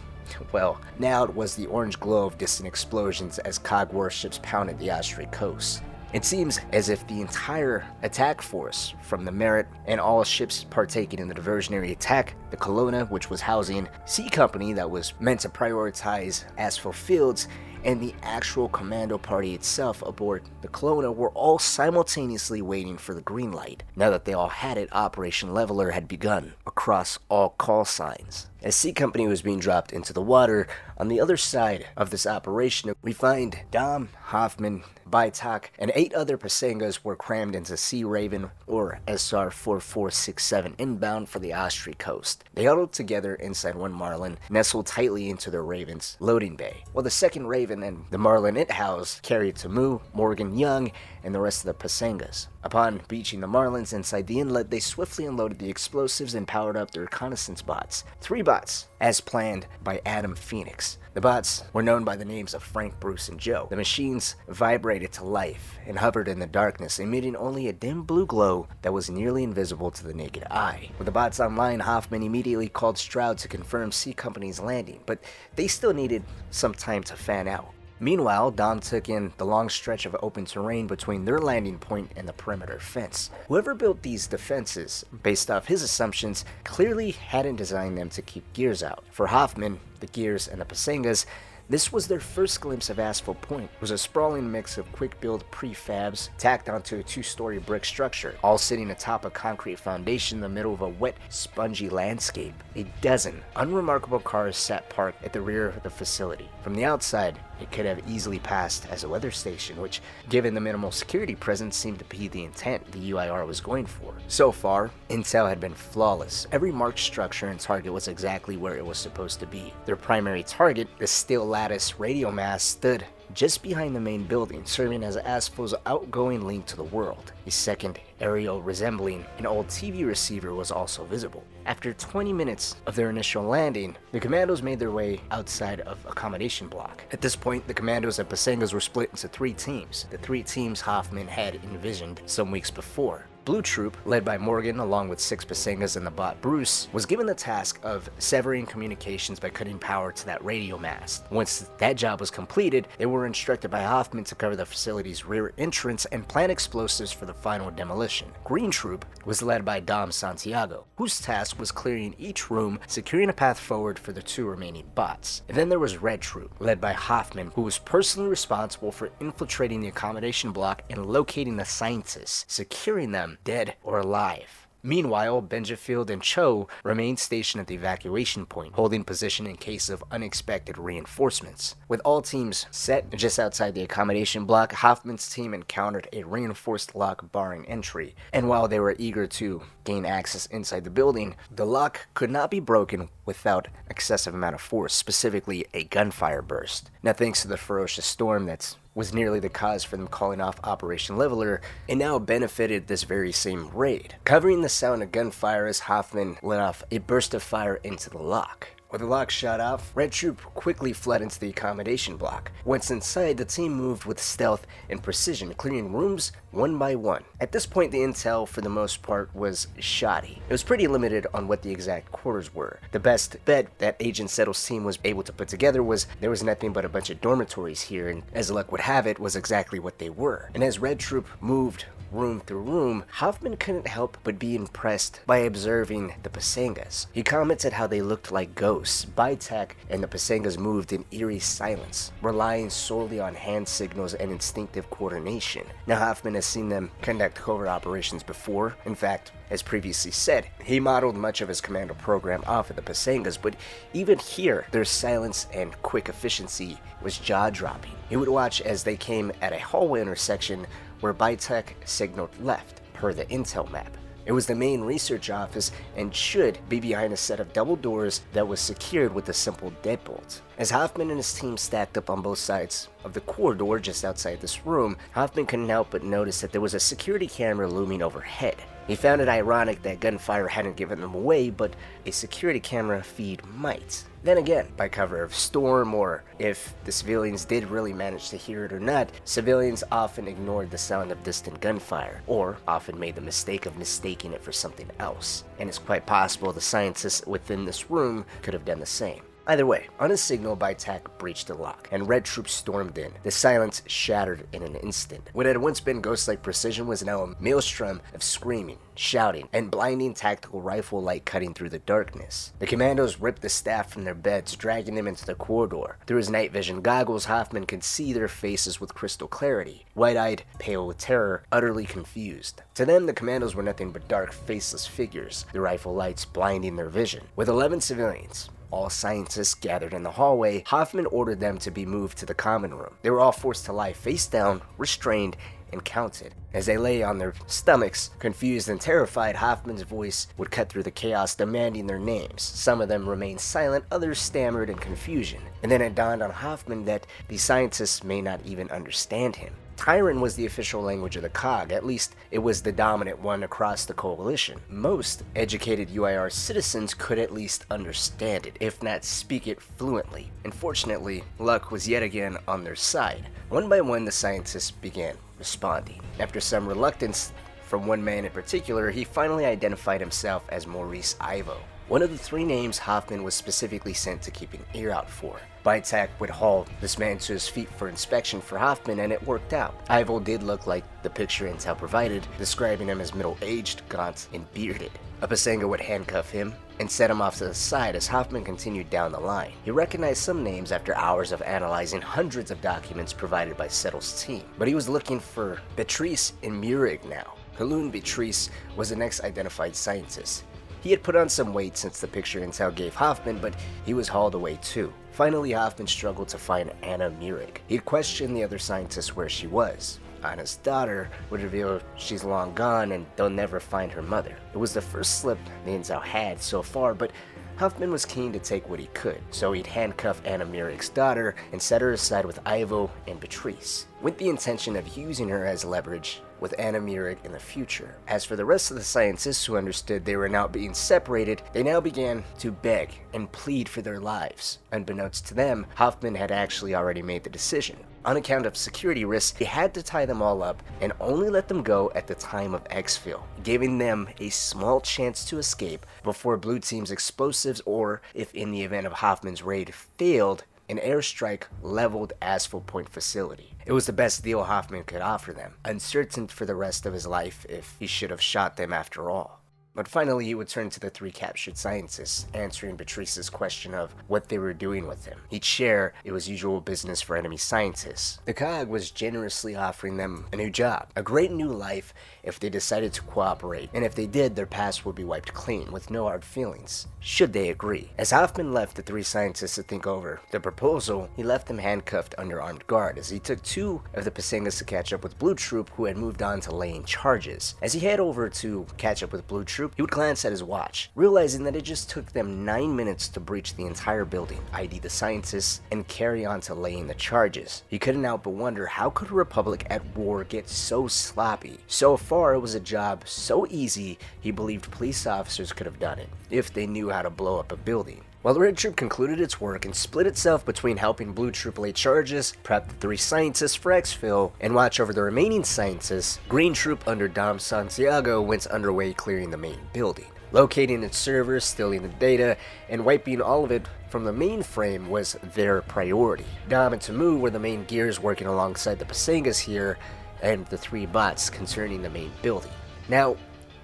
Well, now it was the orange glow of distant explosions as COG warships pounded the Austrian coast. It seems as if the entire attack force, from the Merit and all ships partaking in the diversionary attack, the Kelowna, which was housing C Company that was meant to prioritize Aspho Fields, and the actual commando party itself aboard the Kelowna were all simultaneously waiting for the green light. Now that they all had it, Operation Leveler had begun across all call signs. As C Company was being dropped into the water, on the other side of this operation, we find Dom, Hoffman, Baitak, and 8 other Pasengas were crammed into Sea Raven, or SR 4467, inbound for the Austrian coast. They huddled together inside one Marlin, nestled tightly into their Raven's loading bay, while the second Raven and the Marlin it housed carried Tamu, Morgan Young, and the rest of the Pasengas. Upon beaching the Marlins inside the inlet, they swiftly unloaded the explosives and powered up their reconnaissance bots. 3 bots, as planned by Adam Fenix. The bots were known by the names of Frank, Bruce, and Joe. The machines vibrated to life and hovered in the darkness, emitting only a dim blue glow that was nearly invisible to the naked eye. With the bots online, Hoffman immediately called Stroud to confirm C Company's landing, but they still needed some time to fan out. Meanwhile, Dom took in the long stretch of open terrain between their landing point and the perimeter fence. Whoever built these defenses, based off his assumptions, clearly hadn't designed them to keep gears out. For Hoffman, the gears, and the Pasengas, this was their first glimpse of Aspho Point. It was a sprawling mix of quick-build prefabs tacked onto a 2-story brick structure, all sitting atop a concrete foundation in the middle of a wet, spongy landscape. A dozen unremarkable cars sat parked at the rear of the facility. From the outside, it could have easily passed as a weather station, which, given the minimal security presence, seemed to be the intent the UIR was going for. So far, intel had been flawless. Every marked structure and target was exactly where it was supposed to be. Their primary target, the steel lattice radio mast, stood just behind the main building, serving as Aspho's outgoing link to the world. A second aerial resembling an old TV receiver was also visible. After 20 minutes of their initial landing, the commandos made their way outside of accommodation block. At this point, the commandos and Pasengas were split into 3 teams, the 3 teams Hoffman had envisioned some weeks before. Blue Troop, led by Morgan along with 6 Basengas and the bot Bruce, was given the task of severing communications by cutting power to that radio mast. Once that job was completed, they were instructed by Hoffman to cover the facility's rear entrance and plant explosives for the final demolition. Green Troop was led by Dom Santiago, whose task was clearing each room, securing a path forward for the 2 remaining bots. And then there was Red Troop, led by Hoffman, who was personally responsible for infiltrating the accommodation block and locating the scientists, securing them dead or alive. Meanwhile, Benjafield and Cho remained stationed at the evacuation point, holding position in case of unexpected reinforcements. With all teams set just outside the accommodation block, Hoffman's team encountered a reinforced lock barring entry, and while they were eager to gain access inside the building, the lock could not be broken without excessive amount of force, specifically a gunfire burst. Now, thanks to the ferocious storm that was nearly the cause for them calling off Operation Leveler, it now benefited this very same raid, covering the sound of gunfire as Hoffman let off a burst of fire into the lock. With the lock shut off, Red Troop quickly fled into the accommodation block. Once inside, the team moved with stealth and precision, clearing rooms one by one. At this point, the intel, for the most part, was shoddy. It was pretty limited on what the exact quarters were. The best bet that Agent Settle's team was able to put together was there was nothing but a bunch of dormitories here, and as luck would have it, was exactly what they were. And as Red Troop moved room through room, Hoffman couldn't help but be impressed by observing the Basengas. He commented how they looked like ghosts. Bitek and the Basengas moved in eerie silence, relying solely on hand signals and instinctive coordination. Now, Hoffman has seen them conduct covert operations before. In fact, as previously said, he modeled much of his commando program off of the Basengas, but even here, their silence and quick efficiency was jaw-dropping. He would watch as they came at a hallway intersection where Bitek signaled left, per the intel map. It was the main research office and should be behind a set of double doors that was secured with a simple deadbolt. As Hoffman and his team stacked up on both sides of the corridor just outside this room, Hoffman couldn't help but notice that there was a security camera looming overhead. He found it ironic that gunfire hadn't given them away, but a security camera feed might. Then again, by cover of storm, or if the civilians did really manage to hear it or not, civilians often ignored the sound of distant gunfire, or often made the mistake of mistaking it for something else. And it's quite possible the scientists within this room could have done the same. Either way, on a signal, Bitek breached the lock, and Red Troop stormed in. The silence shattered in an instant. What had once been ghost-like precision was now a maelstrom of screaming, shouting, and blinding tactical rifle light cutting through the darkness. The commandos ripped the staff from their beds, dragging them into the corridor. Through his night vision goggles, Hoffman could see their faces with crystal clarity, wide-eyed, pale with terror, utterly confused. To them, the commandos were nothing but dark, faceless figures, the rifle lights blinding their vision. With 11 civilians, all scientists gathered in the hallway, Hoffman ordered them to be moved to the common room. They were all forced to lie face down, restrained, and counted. As they lay on their stomachs, confused and terrified, Hoffman's voice would cut through the chaos, demanding their names. Some of them remained silent, others stammered in confusion. And then it dawned on Hoffman that the scientists may not even understand him. Tyran was the official language of the COG, at least it was the dominant one across the coalition. Most educated UIR citizens could at least understand it, if not speak it fluently. Unfortunately, luck was yet again on their side. One by one, the scientists began responding. After some reluctance from one man in particular, he finally identified himself as Maurice Ivo, one of the 3 names Hoffman was specifically sent to keep an ear out for. Bitek would haul this man to his feet for inspection for Hoffman, and it worked out. Ivo did look like the picture intel provided, describing him as middle-aged, gaunt, and bearded. A Basenga would handcuff him and set him off to the side as Hoffman continued down the line. He recognized some names after hours of analyzing hundreds of documents provided by Settle's team, but he was looking for Beatrice and Murig now. Halun Beatrice was the next identified scientist. He had put on some weight since the picture intel gave Hoffman, but he was hauled away too. Finally, Hoffman struggled to find Anna Murig. He'd questioned the other scientists where she was. Anna's daughter would reveal she's long gone and they'll never find her mother. It was the first slip the intel had so far, but Hoffman was keen to take what he could, so he'd handcuff Anna Murig's daughter and set her aside with Ivo and Beatrice, with the intention of using her as leverage with Anna Murig in the future. As for the rest of the scientists who understood they were now being separated, they now began to beg and plead for their lives. Unbeknownst to them, Hoffman had actually already made the decision. On account of security risks, he had to tie them all up and only let them go at the time of exfil, giving them a small chance to escape before Blue Team's explosives, or if in the event of Hoffman's raid failed, an airstrike leveled Aspho Point facility. It was the best deal Hoffman could offer them, uncertain for the rest of his life if he should have shot them after all. But finally, he would turn to the 3 captured scientists, answering Patrice's question of what they were doing with him. He'd share it was usual business for enemy scientists. The COG was generously offering them a new job, a great new life if they decided to cooperate, and if they did, their past would be wiped clean, with no hard feelings, should they agree. As Hoffman left the 3 scientists to think over the proposal, he left them handcuffed under armed guard as he took 2 of the Pasengas to catch up with Blue Troop, who had moved on to laying charges. As he head over to catch up with Blue Troop, he would glance at his watch, realizing that it just took them 9 minutes to breach the entire building, ID the scientists, and carry on to laying the charges. He couldn't help but wonder, how could a republic at war get so sloppy? So far, it was a job so easy, he believed police officers could have done it, if they knew how to blow up a building. While the Red Troop concluded its work and split itself between helping Blue Troop lay charges, prep the 3 scientists for exfil, and watch over the remaining scientists, Green Troop under Dom Santiago went underway clearing the main building. Locating its servers, stealing the data, and wiping all of it from the mainframe was their priority. Dom and Tamu were the main gears working alongside the Pasengas here, and the 3 bots concerning the main building. Now,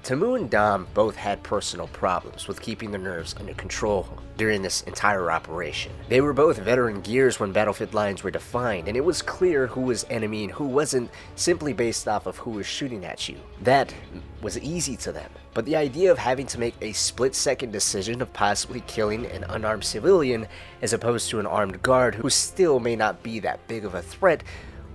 Tamu and Dom both had personal problems with keeping their nerves under control during this entire operation. They were both veteran gears when battlefield lines were defined, and it was clear who was enemy and who wasn't simply based off of who was shooting at you. That was easy to them. But the idea of having to make a split-second decision of possibly killing an unarmed civilian as opposed to an armed guard who still may not be that big of a threat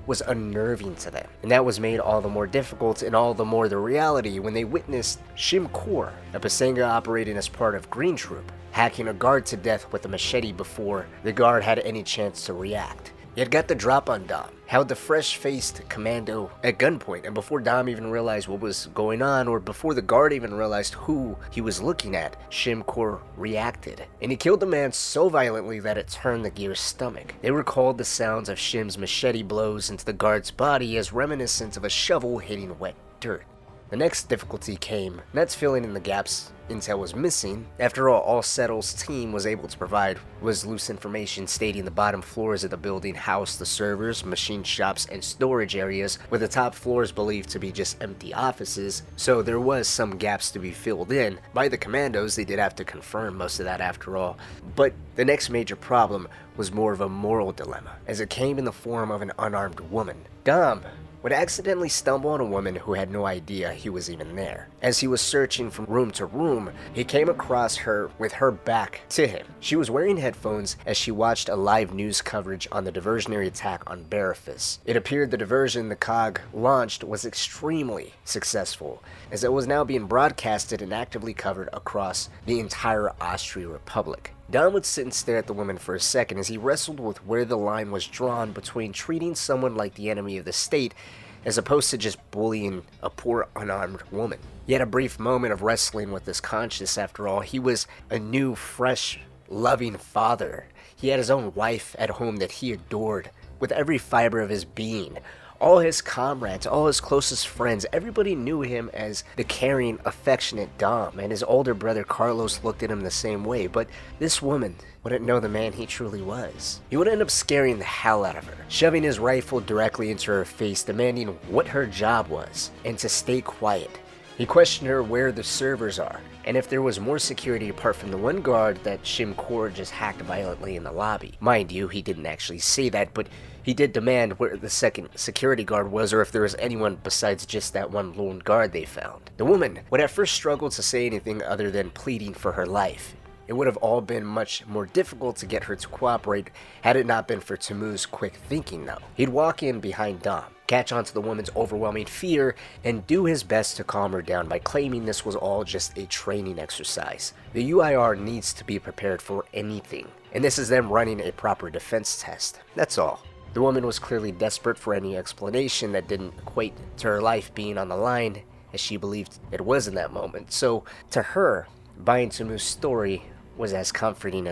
was unnerving to them, and that was made all the more difficult and all the more the reality when they witnessed Shim Kor, a Pasenga operating as part of Green Troop, hacking a guard to death with a machete before the guard had any chance to react. He had got the drop on Dom, held the fresh-faced commando at gunpoint, and before Dom even realized what was going on, or before the guard even realized who he was looking at, Shim Kor reacted, and he killed the man so violently that it turned the gear's stomach. They recalled the sounds of Shim's machete blows into the guard's body as reminiscent of a shovel hitting wet dirt. The next difficulty came, and that's filling in the gaps intel was missing. After all Settle's team was able to provide was loose information stating the bottom floors of the building housed the servers, machine shops, and storage areas, with the top floors believed to be just empty offices, so there was some gaps to be filled in. By the commandos, they did have to confirm most of that after all. But the next major problem was more of a moral dilemma, as it came in the form of an unarmed woman. Dom would accidentally stumble on a woman who had no idea he was even there. As he was searching from room to room, he came across her with her back to him. She was wearing headphones as she watched a live news coverage on the diversionary attack on Barafis. It appeared the diversion the COG launched was extremely successful, as it was now being broadcasted and actively covered across the entire Austrian Republic. Dom would sit and stare at the woman for a second as he wrestled with where the line was drawn between treating someone like the enemy of the state as opposed to just bullying a poor unarmed woman. He had a brief moment of wrestling with this conscience. After all, he was a new, fresh, loving father. He had his own wife at home that he adored with every fiber of his being. All his comrades, all his closest friends, everybody knew him as the caring, affectionate Dom, and his older brother Carlos looked at him the same way, but this woman wouldn't know the man he truly was. He would end up scaring the hell out of her, shoving his rifle directly into her face, demanding what her job was, and to stay quiet. He questioned her where the servers are, and if there was more security apart from the one guard that Shim Kor just hacked violently in the lobby. Mind you, he didn't actually say that, but he did demand where the second security guard was, or if there was anyone besides just that one lone guard they found. The woman would at first struggle to say anything other than pleading for her life. It would have all been much more difficult to get her to cooperate had it not been for Tamu's quick thinking though. He'd walk in behind Dom, catch onto the woman's overwhelming fear, and do his best to calm her down by claiming this was all just a training exercise. The UIR needs to be prepared for anything, and this is them running a proper defense test. That's all. The woman was clearly desperate for any explanation that didn't equate to her life being on the line, as she believed it was in that moment. So, to her, buying Tamu's story was as comforting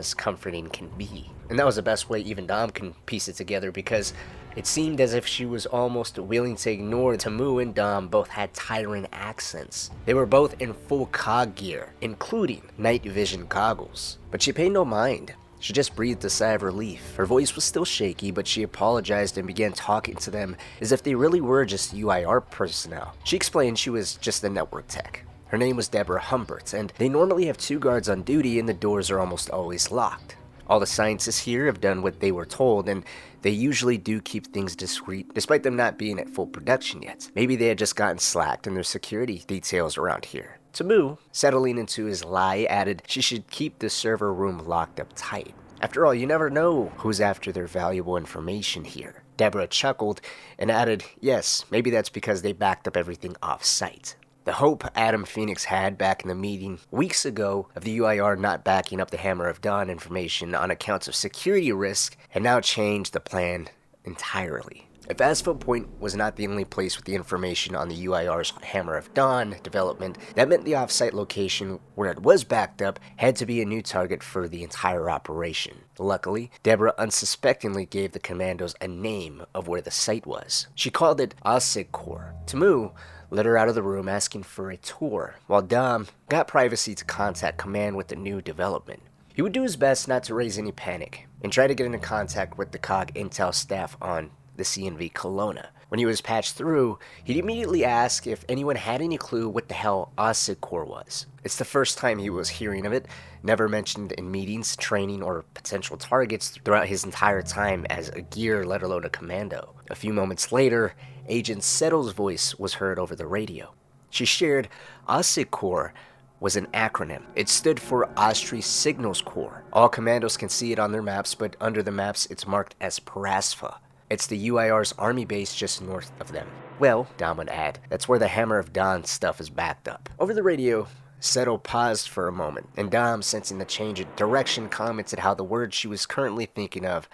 can be. And that was the best way even Dom can piece it together, because It seemed as if she was almost willing to ignore Tamu and Dom both had tyrant accents. They were both in full COG gear, including night vision goggles. But she paid no mind. She just breathed a sigh of relief. Her voice was still shaky, but she apologized and began talking to them as if they really were just UIR personnel. She explained she was just a network tech. Her name was Deborah Humbert, and they normally have 2 guards on duty and the doors are almost always locked. All the scientists here have done what they were told, and they usually do keep things discreet, despite them not being at full production yet. Maybe they had just gotten slacked in their security details around here. Tamu, settling into his lie, added she should keep the server room locked up tight. After all, you never know who's after their valuable information here. Deborah chuckled and added, yes, maybe that's because they backed up everything off-site. The hope Adam Fenix had back in the meeting weeks ago of the UIR not backing up the Hammer of Dawn information on accounts of security risk had now changed the plan entirely. If Aspho Point was not the only place with the information on the UIR's Hammer of Dawn development, that meant the off-site location where it was backed up had to be a new target for the entire operation. Luckily, Deborah unsuspectingly gave the commandos a name of where the site was. She called it Aspho. Tamu led her out of the room asking for a tour, while Dom got privacy to contact command with the new development. He would do his best not to raise any panic, and try to get into contact with the COG intel staff on the CNV Kelowna. When he was patched through, he'd immediately ask if anyone had any clue what the hell Aspho was. It's the first time he was hearing of it, never mentioned in meetings, training, or potential targets throughout his entire time as a gear, let alone a commando. A few moments later, Agent Settle's voice was heard over the radio. She shared Aspho was an acronym. It stood for Austri Signals Corps. All commandos can see it on their maps, but under the maps it's marked as Parasfa. It's the UIR's army base just north of them. Well, Dom would add, that's where the Hammer of Dawn stuff is backed up. Over the radio, Settle paused for a moment, and Dom, sensing the change in direction, commented how the word she was currently thinking of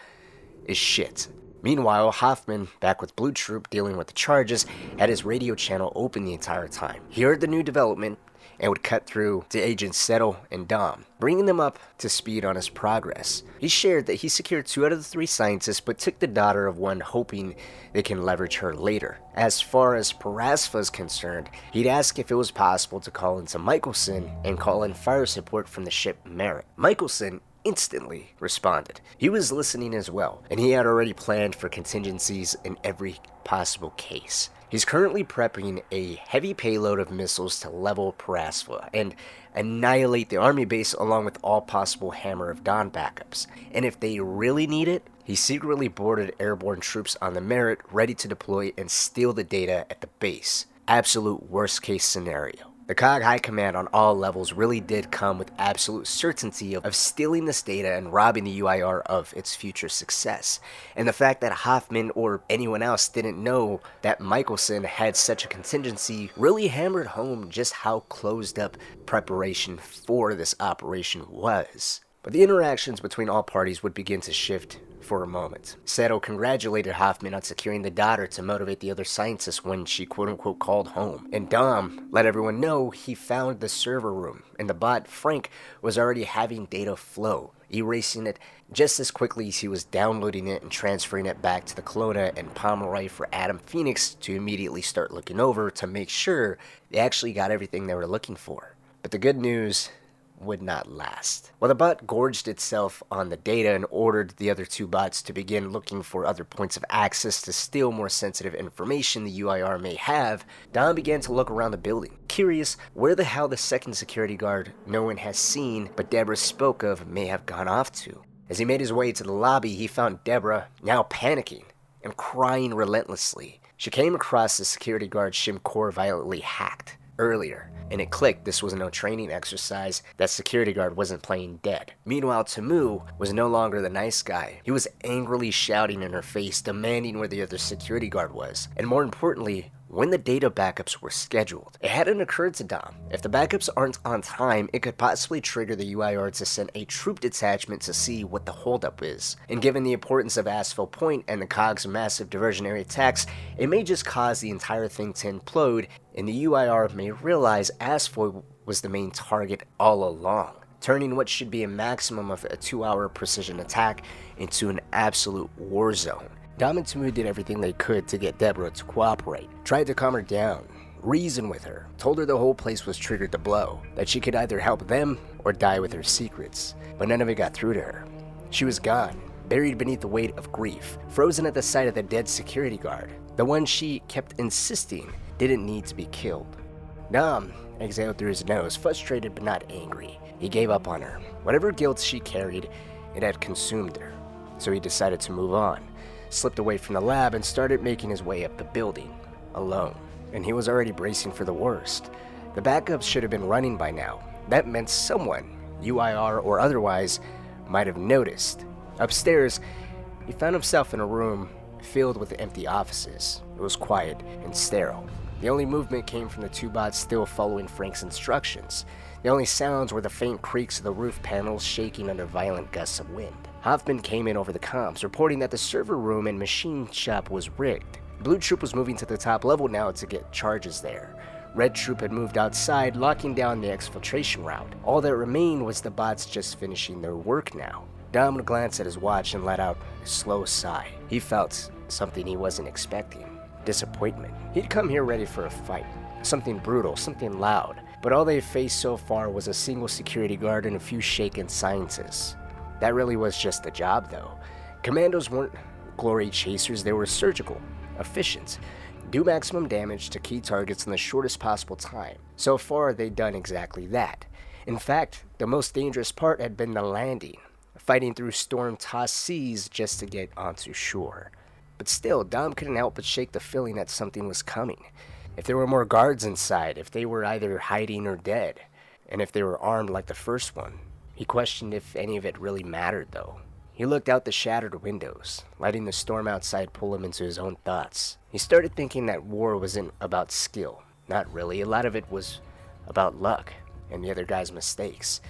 is shit. Meanwhile, Hoffman, back with Blue Troop dealing with the charges, had his radio channel open the entire time. He heard the new development and would cut through to Agents Settle and Dom, bringing them up to speed on his progress. He shared that he secured 2 out of the 3 scientists, but took the daughter of one, hoping they can leverage her later. As far as Parasfa is concerned, he'd ask if it was possible to call into Michelson and call in fire support from the ship Merit. Michelson instantly responded. He was listening as well, and he had already planned for contingencies in every possible case. He's currently prepping a heavy payload of missiles to level Parasfa and annihilate the army base along with all possible Hammer of Dawn backups. And if they really need it, he secretly boarded airborne troops on the Merit ready to deploy and steal the data at the base. Absolute worst case scenario. The COG High Command on all levels really did come with absolute certainty of stealing this data and robbing the UIR of its future success. And the fact that Hoffman or anyone else didn't know that Michelson had such a contingency really hammered home just how closed up preparation for this operation was. But the interactions between all parties would begin to shift for a moment. Settle congratulated Hoffman on securing the daughter to motivate the other scientists when she quote-unquote called home. And Dom let everyone know he found the server room, and the bot, Frank, was already having data flow, erasing it just as quickly as he was downloading it and transferring it back to the Kelowna and Pomeroy for Adam Fenix to immediately start looking over to make sure they actually got everything they were looking for. But the good news would not last. While the bot gorged itself on the data and ordered the other 2 bots to begin looking for other points of access to steal more sensitive information the UIR may have, Dom began to look around the building, curious where the hell the second security guard no one has seen but Deborah spoke of may have gone off to. As he made his way to the lobby, he found Deborah now panicking and crying relentlessly. She came across the security guard Shimkor violently hacked earlier, and it clicked this was no training exercise, that security guard wasn't playing dead. Meanwhile, Tamu was no longer the nice guy. He was angrily shouting in her face, demanding where the other security guard was, and more importantly, when the data backups were scheduled. It hadn't occurred to Dom. If the backups aren't on time, it could possibly trigger the UIR to send a troop detachment to see what the holdup is. And given the importance of Aspho Point and the COG's massive diversionary attacks, it may just cause the entire thing to implode, and the UIR may realize Aspho was the main target all along, turning what should be a maximum of a 2-hour precision attack into an absolute war zone. Dom and Tamu did everything they could to get Deborah to cooperate, tried to calm her down, reason with her, told her the whole place was triggered to blow, that she could either help them or die with her secrets, but none of it got through to her. She was gone, buried beneath the weight of grief, frozen at the sight of the dead security guard, the one she kept insisting didn't need to be killed. Dom exhaled through his nose, frustrated but not angry. He gave up on her. Whatever guilt she carried, it had consumed her. So he decided to move on, slipped away from the lab, and started making his way up the building, alone. And he was already bracing for the worst. The backups should have been running by now. That meant someone, UIR or otherwise, might have noticed. Upstairs, he found himself in a room filled with empty offices. It was quiet and sterile. The only movement came from the two bots still following Frank's instructions. The only sounds were the faint creaks of the roof panels shaking under violent gusts of wind. Hoffman came in over the comms, reporting that the server room and machine shop was rigged. Blue Troop was moving to the top level now to get charges there. Red Troop had moved outside, locking down the exfiltration route. All that remained was the bots just finishing their work now. Dom glanced at his watch and let out a slow sigh. He felt something he wasn't expecting. Disappointment. He'd come here ready for a fight. Something brutal, something loud. But all they faced so far was a single security guard and a few shaken scientists. That really was just the job, though. Commandos weren't glory chasers, they were surgical, efficient, do maximum damage to key targets in the shortest possible time. So far, they'd done exactly that. In fact, the most dangerous part had been the landing, fighting through storm-tossed seas just to get onto shore. But still, Dom couldn't help but shake the feeling that something was coming. If there were more guards inside, if they were either hiding or dead, and if they were armed like the first one. He questioned if any of it really mattered, though. He looked out the shattered windows, letting the storm outside pull him into his own thoughts. He started thinking that war wasn't about skill. Not really. A lot of it was about luck and the other guy's mistakes.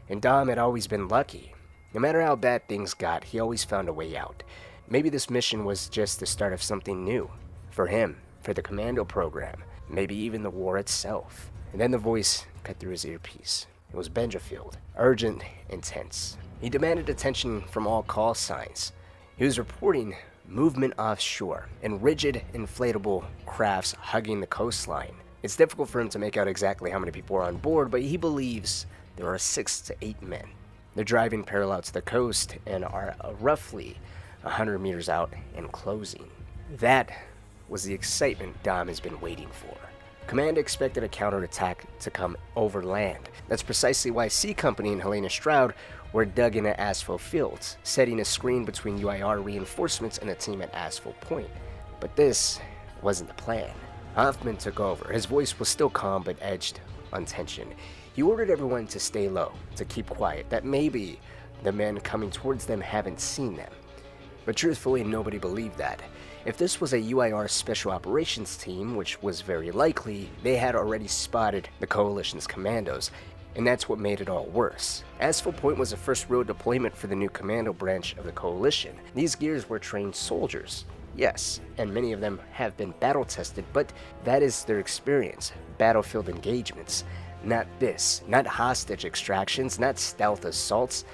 And Dom had always been lucky. No matter how bad things got, he always found a way out. Maybe this mission was just the start of something new. For him, for the commando program, maybe even the war itself. And then the voice cut through his earpiece. It was Benjafield, urgent, intense. He demanded attention from all call signs. He was reporting movement offshore and rigid, inflatable crafts hugging the coastline. It's difficult for him to make out exactly how many people are on board, but he believes there are 6 to 8 men. They're driving parallel to the coast and are roughly 100 meters out and closing. That was the excitement Dom has been waiting for. Command expected a counterattack to come over land. That's precisely why C Company and Helena Stroud were dug in at Aspho Fields, setting a screen between UIR reinforcements and the team at Aspho Point. But this wasn't the plan. Hoffman took over. His voice was still calm but edged on tension. He ordered everyone to stay low, to keep quiet, that maybe the men coming towards them haven't seen them. But truthfully, nobody believed that. If this was a UIR Special Operations team, which was very likely, they had already spotted the Coalition's commandos, and that's what made it all worse. Aspho Point was the first real deployment for the new commando branch of the Coalition. These gears were trained soldiers, yes, and many of them have been battle-tested, but that is their experience, battlefield engagements. Not this, not hostage extractions, not stealth assaults,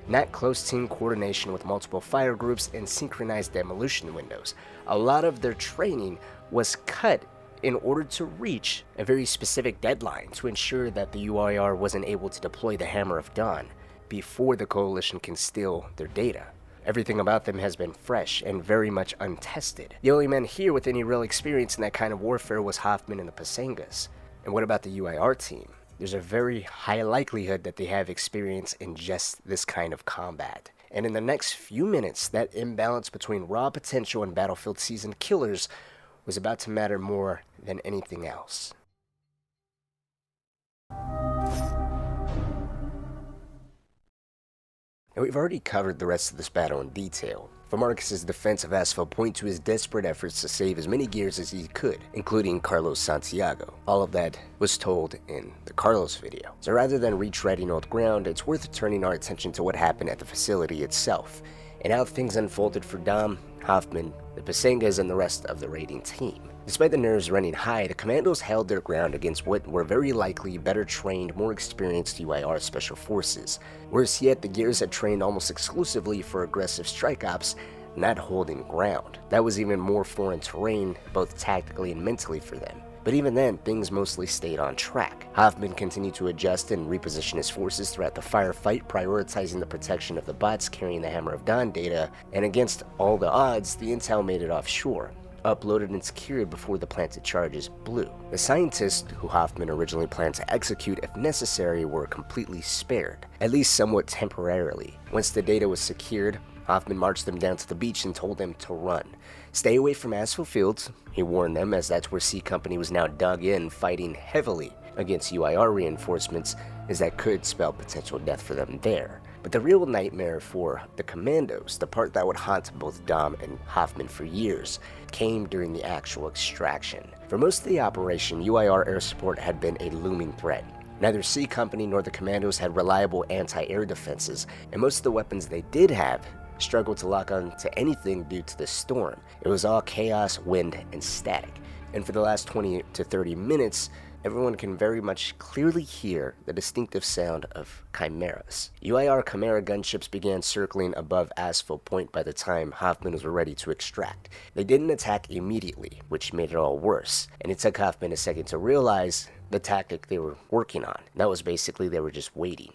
not close team coordination with multiple fire groups and synchronized demolition windows. A lot of their training was cut in order to reach a very specific deadline to ensure that the UIR wasn't able to deploy the Hammer of Dawn before the Coalition can steal their data. Everything about them has been fresh and very much untested. The only men here with any real experience in that kind of warfare was Hoffman and the Pasengas. And what about the UIR team? There's a very high likelihood that they have experience in just this kind of combat. And in the next few minutes, that imbalance between raw potential and battlefield seasoned killers was about to matter more than anything else. Now, we've already covered the rest of this battle in detail, from Marcus's defense of Aspho Point to his desperate efforts to save as many gears as he could, including Carlos Santiago. All of that was told in the Carlos video. So rather than retreading old ground, it's worth turning our attention to what happened at the facility itself, and how things unfolded for Dom, Hoffman, the Pasengas, and the rest of the raiding team. Despite the nerves running high, the commandos held their ground against what were very likely better trained, more experienced UIR special forces. Worse yet, the gears had trained almost exclusively for aggressive strike ops, not holding ground. That was even more foreign terrain, both tactically and mentally for them. But even then, things mostly stayed on track. Hoffman continued to adjust and reposition his forces throughout the firefight, prioritizing the protection of the bots carrying the Hammer of Dawn data, and against all the odds, the intel made it offshore, uploaded and secured before the planted charges blew. The scientists who Hoffman originally planned to execute if necessary were completely spared, at least somewhat temporarily. Once the data was secured, Hoffman marched them down to the beach and told them to run. Stay away from Aspho Fields, he warned them, as that's where C Company was now dug in, fighting heavily against UIR reinforcements, as that could spell potential death for them there. But the real nightmare for the commandos, the part that would haunt both Dom and Hoffman for years, came during the actual extraction. For most of the operation, UIR air support had been a looming threat. Neither C Company nor the commandos had reliable anti-air defenses, and most of the weapons they did have struggled to lock on to anything due to the storm. It was all chaos, wind, and static. And for the last 20 to 30 minutes, everyone can very much clearly hear the distinctive sound of chimeras. UIR Chimera gunships began circling above Aspho Point by the time Hoffman was ready to extract. They didn't attack immediately, which made it all worse, and it took Hoffman a second to realize the tactic they were working on. That was basically they were just waiting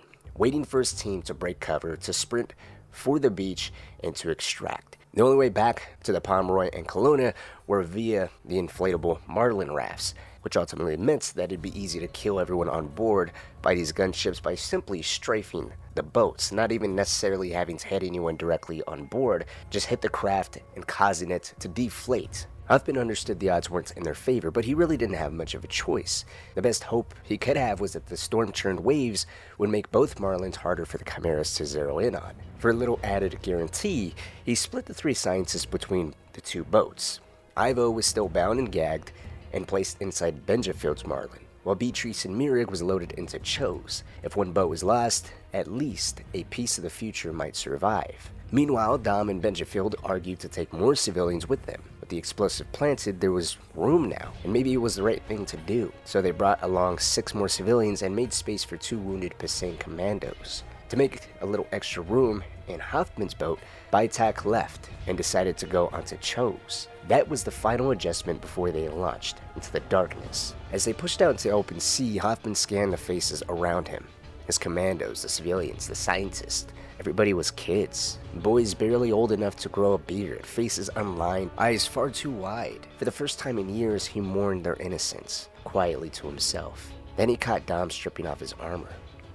for his team to break cover, to sprint for the beach, and to extract. The only way back to the Pomeroy and Kelowna were via the inflatable Marlin rafts, which ultimately meant that it'd be easy to kill everyone on board by these gunships by simply strafing the boats, not even necessarily having to hit anyone directly on board, just hit the craft and causing it to deflate. Hoffman understood the odds weren't in their favor, but he really didn't have much of a choice. The best hope he could have was that the storm-churned waves would make both Marlins harder for the Chimeras to zero in on. For a little added guarantee, he split the three scientists between the two boats. Ivo was still bound and gagged and placed inside Benjafield's Marlin, while Beatrice and Mirig was loaded into Cho's. If one boat was lost, at least a piece of the future might survive. Meanwhile, Dom and Benjafield argued to take more civilians with them. With the explosive planted, there was room now, and maybe it was the right thing to do. So they brought along 6 more civilians and made space for 2 wounded Pasang commandos. To make a little extra room in Hoffman's boat, Baitak left and decided to go onto Cho's. That was the final adjustment before they launched into the darkness. As they pushed out into open sea, Hoffman scanned the faces around him. His commandos, the civilians, the scientists. Everybody was kids. Boys barely old enough to grow a beard, faces unlined, eyes far too wide. For the first time in years, he mourned their innocence, quietly to himself. Then he caught Dom stripping off his armor.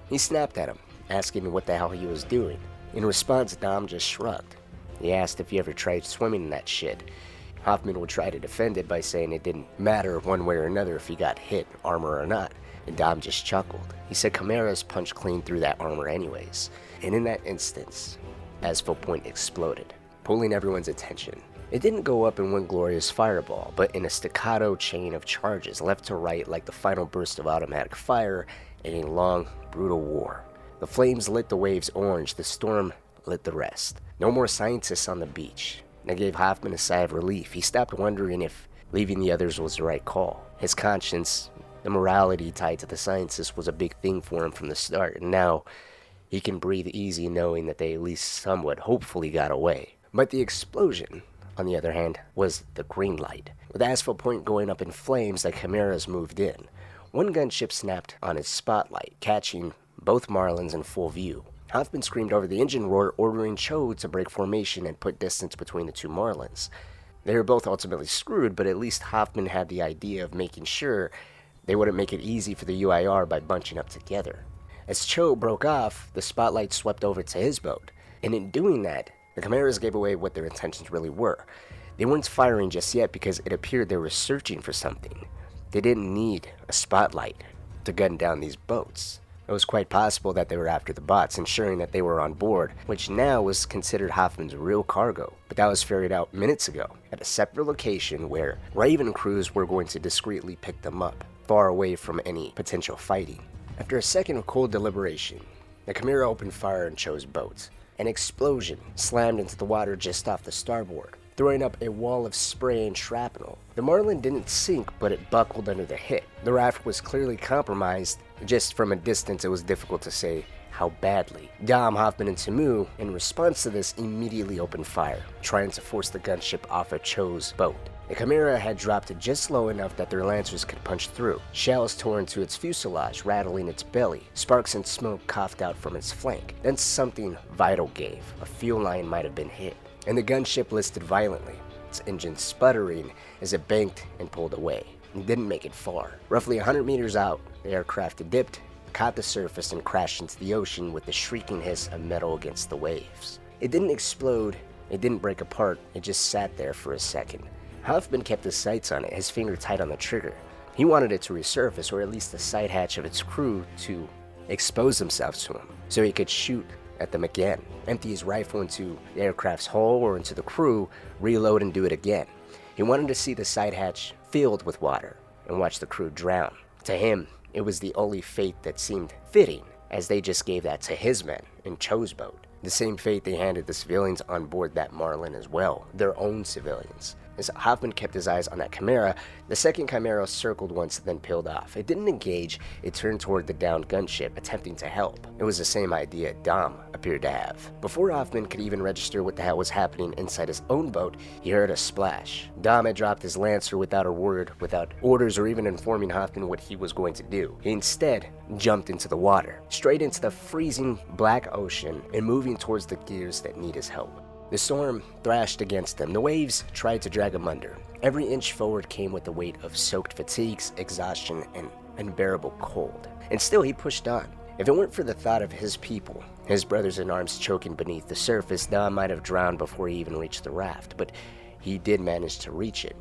He snapped at him, asking what the hell he was doing. In response, Dom just shrugged. He asked if he ever tried swimming in that shit. Hoffman would try to defend it by saying it didn't matter one way or another if he got hit, armor or not, and Dom just chuckled. He said Chimeras punched clean through that armor anyways. And in that instance, Aspho Point exploded, pulling everyone's attention. It didn't go up in one glorious fireball, but in a staccato chain of charges, left to right like the final burst of automatic fire in a long, brutal war. The flames lit the waves orange, the storm lit the rest. No more scientists on the beach. That gave Hoffman a sigh of relief. He stopped wondering if leaving the others was the right call. His conscience, the morality tied to the scientists, was a big thing for him from the start, and now he can breathe easy knowing that they at least somewhat hopefully got away. But the explosion, on the other hand, was the green light. With Aspho Point going up in flames, the Chimeras moved in. One gunship snapped on its spotlight, catching both Marlins in full view. Hoffman screamed over the engine roar, ordering Cho to break formation and put distance between the 2 Marlins. They were both ultimately screwed, but at least Hoffman had the idea of making sure they wouldn't make it easy for the UIR by bunching up together. As Cho broke off, the spotlight swept over to his boat, and in doing that, the Chimeras gave away what their intentions really were. They weren't firing just yet because it appeared they were searching for something. They didn't need a spotlight to gun down these boats. It was quite possible that they were after the bots, ensuring that they were on board, which now was considered Hoffman's real cargo. But that was ferried out minutes ago, at a separate location where Raven crews were going to discreetly pick them up, far away from any potential fighting. After a second of cold deliberation, the Chimera opened fire on Cho's boat. An explosion slammed into the water just off the starboard, throwing up a wall of spray and shrapnel. The Marlin didn't sink, but it buckled under the hit. The raft was clearly compromised. Just from a distance, it was difficult to say how badly. Dom, Hoffman, and Tamu, in response to this, immediately opened fire, trying to force the gunship off of Cho's boat. The Chimera had dropped just low enough that their lancers could punch through. Shells tore into its fuselage, rattling its belly. Sparks and smoke coughed out from its flank. Then something vital gave. A fuel line might have been hit, and the gunship listed violently, its engine sputtering as it banked and pulled away. It didn't make it far. Roughly 100 meters out, the aircraft dipped, caught the surface, and crashed into the ocean with the shrieking hiss of metal against the waves. It didn't explode, it didn't break apart, it just sat there for a second. Hoffman kept his sights on it, his finger tight on the trigger. He wanted it to resurface, or at least the side hatch of its crew to expose themselves to him, so he could shoot at them again, empty his rifle into the aircraft's hull or into the crew, reload and do it again. He wanted to see the side hatch filled with water and watch the crew drown. To him, it was the only fate that seemed fitting, as they just gave that to his men in Cho's boat. The same fate they handed the civilians on board that Marlin as well, their own civilians. As Hoffman kept his eyes on that Chimera, the second Chimera circled once, then peeled off. It didn't engage, it turned toward the downed gunship, attempting to help. It was the same idea Dom appeared to have. Before Hoffman could even register what the hell was happening inside his own boat, he heard a splash. Dom had dropped his lancer without a word, without orders, or even informing Hoffman what he was going to do. He instead jumped into the water, straight into the freezing black ocean, and moving towards the gears that need his help. The storm thrashed against him. The waves tried to drag him under. Every inch forward came with the weight of soaked fatigues, exhaustion, and unbearable cold. And still he pushed on. If it weren't for the thought of his people, his brothers in arms choking beneath the surface, Dom might have drowned before he even reached the raft. But he did manage to reach it.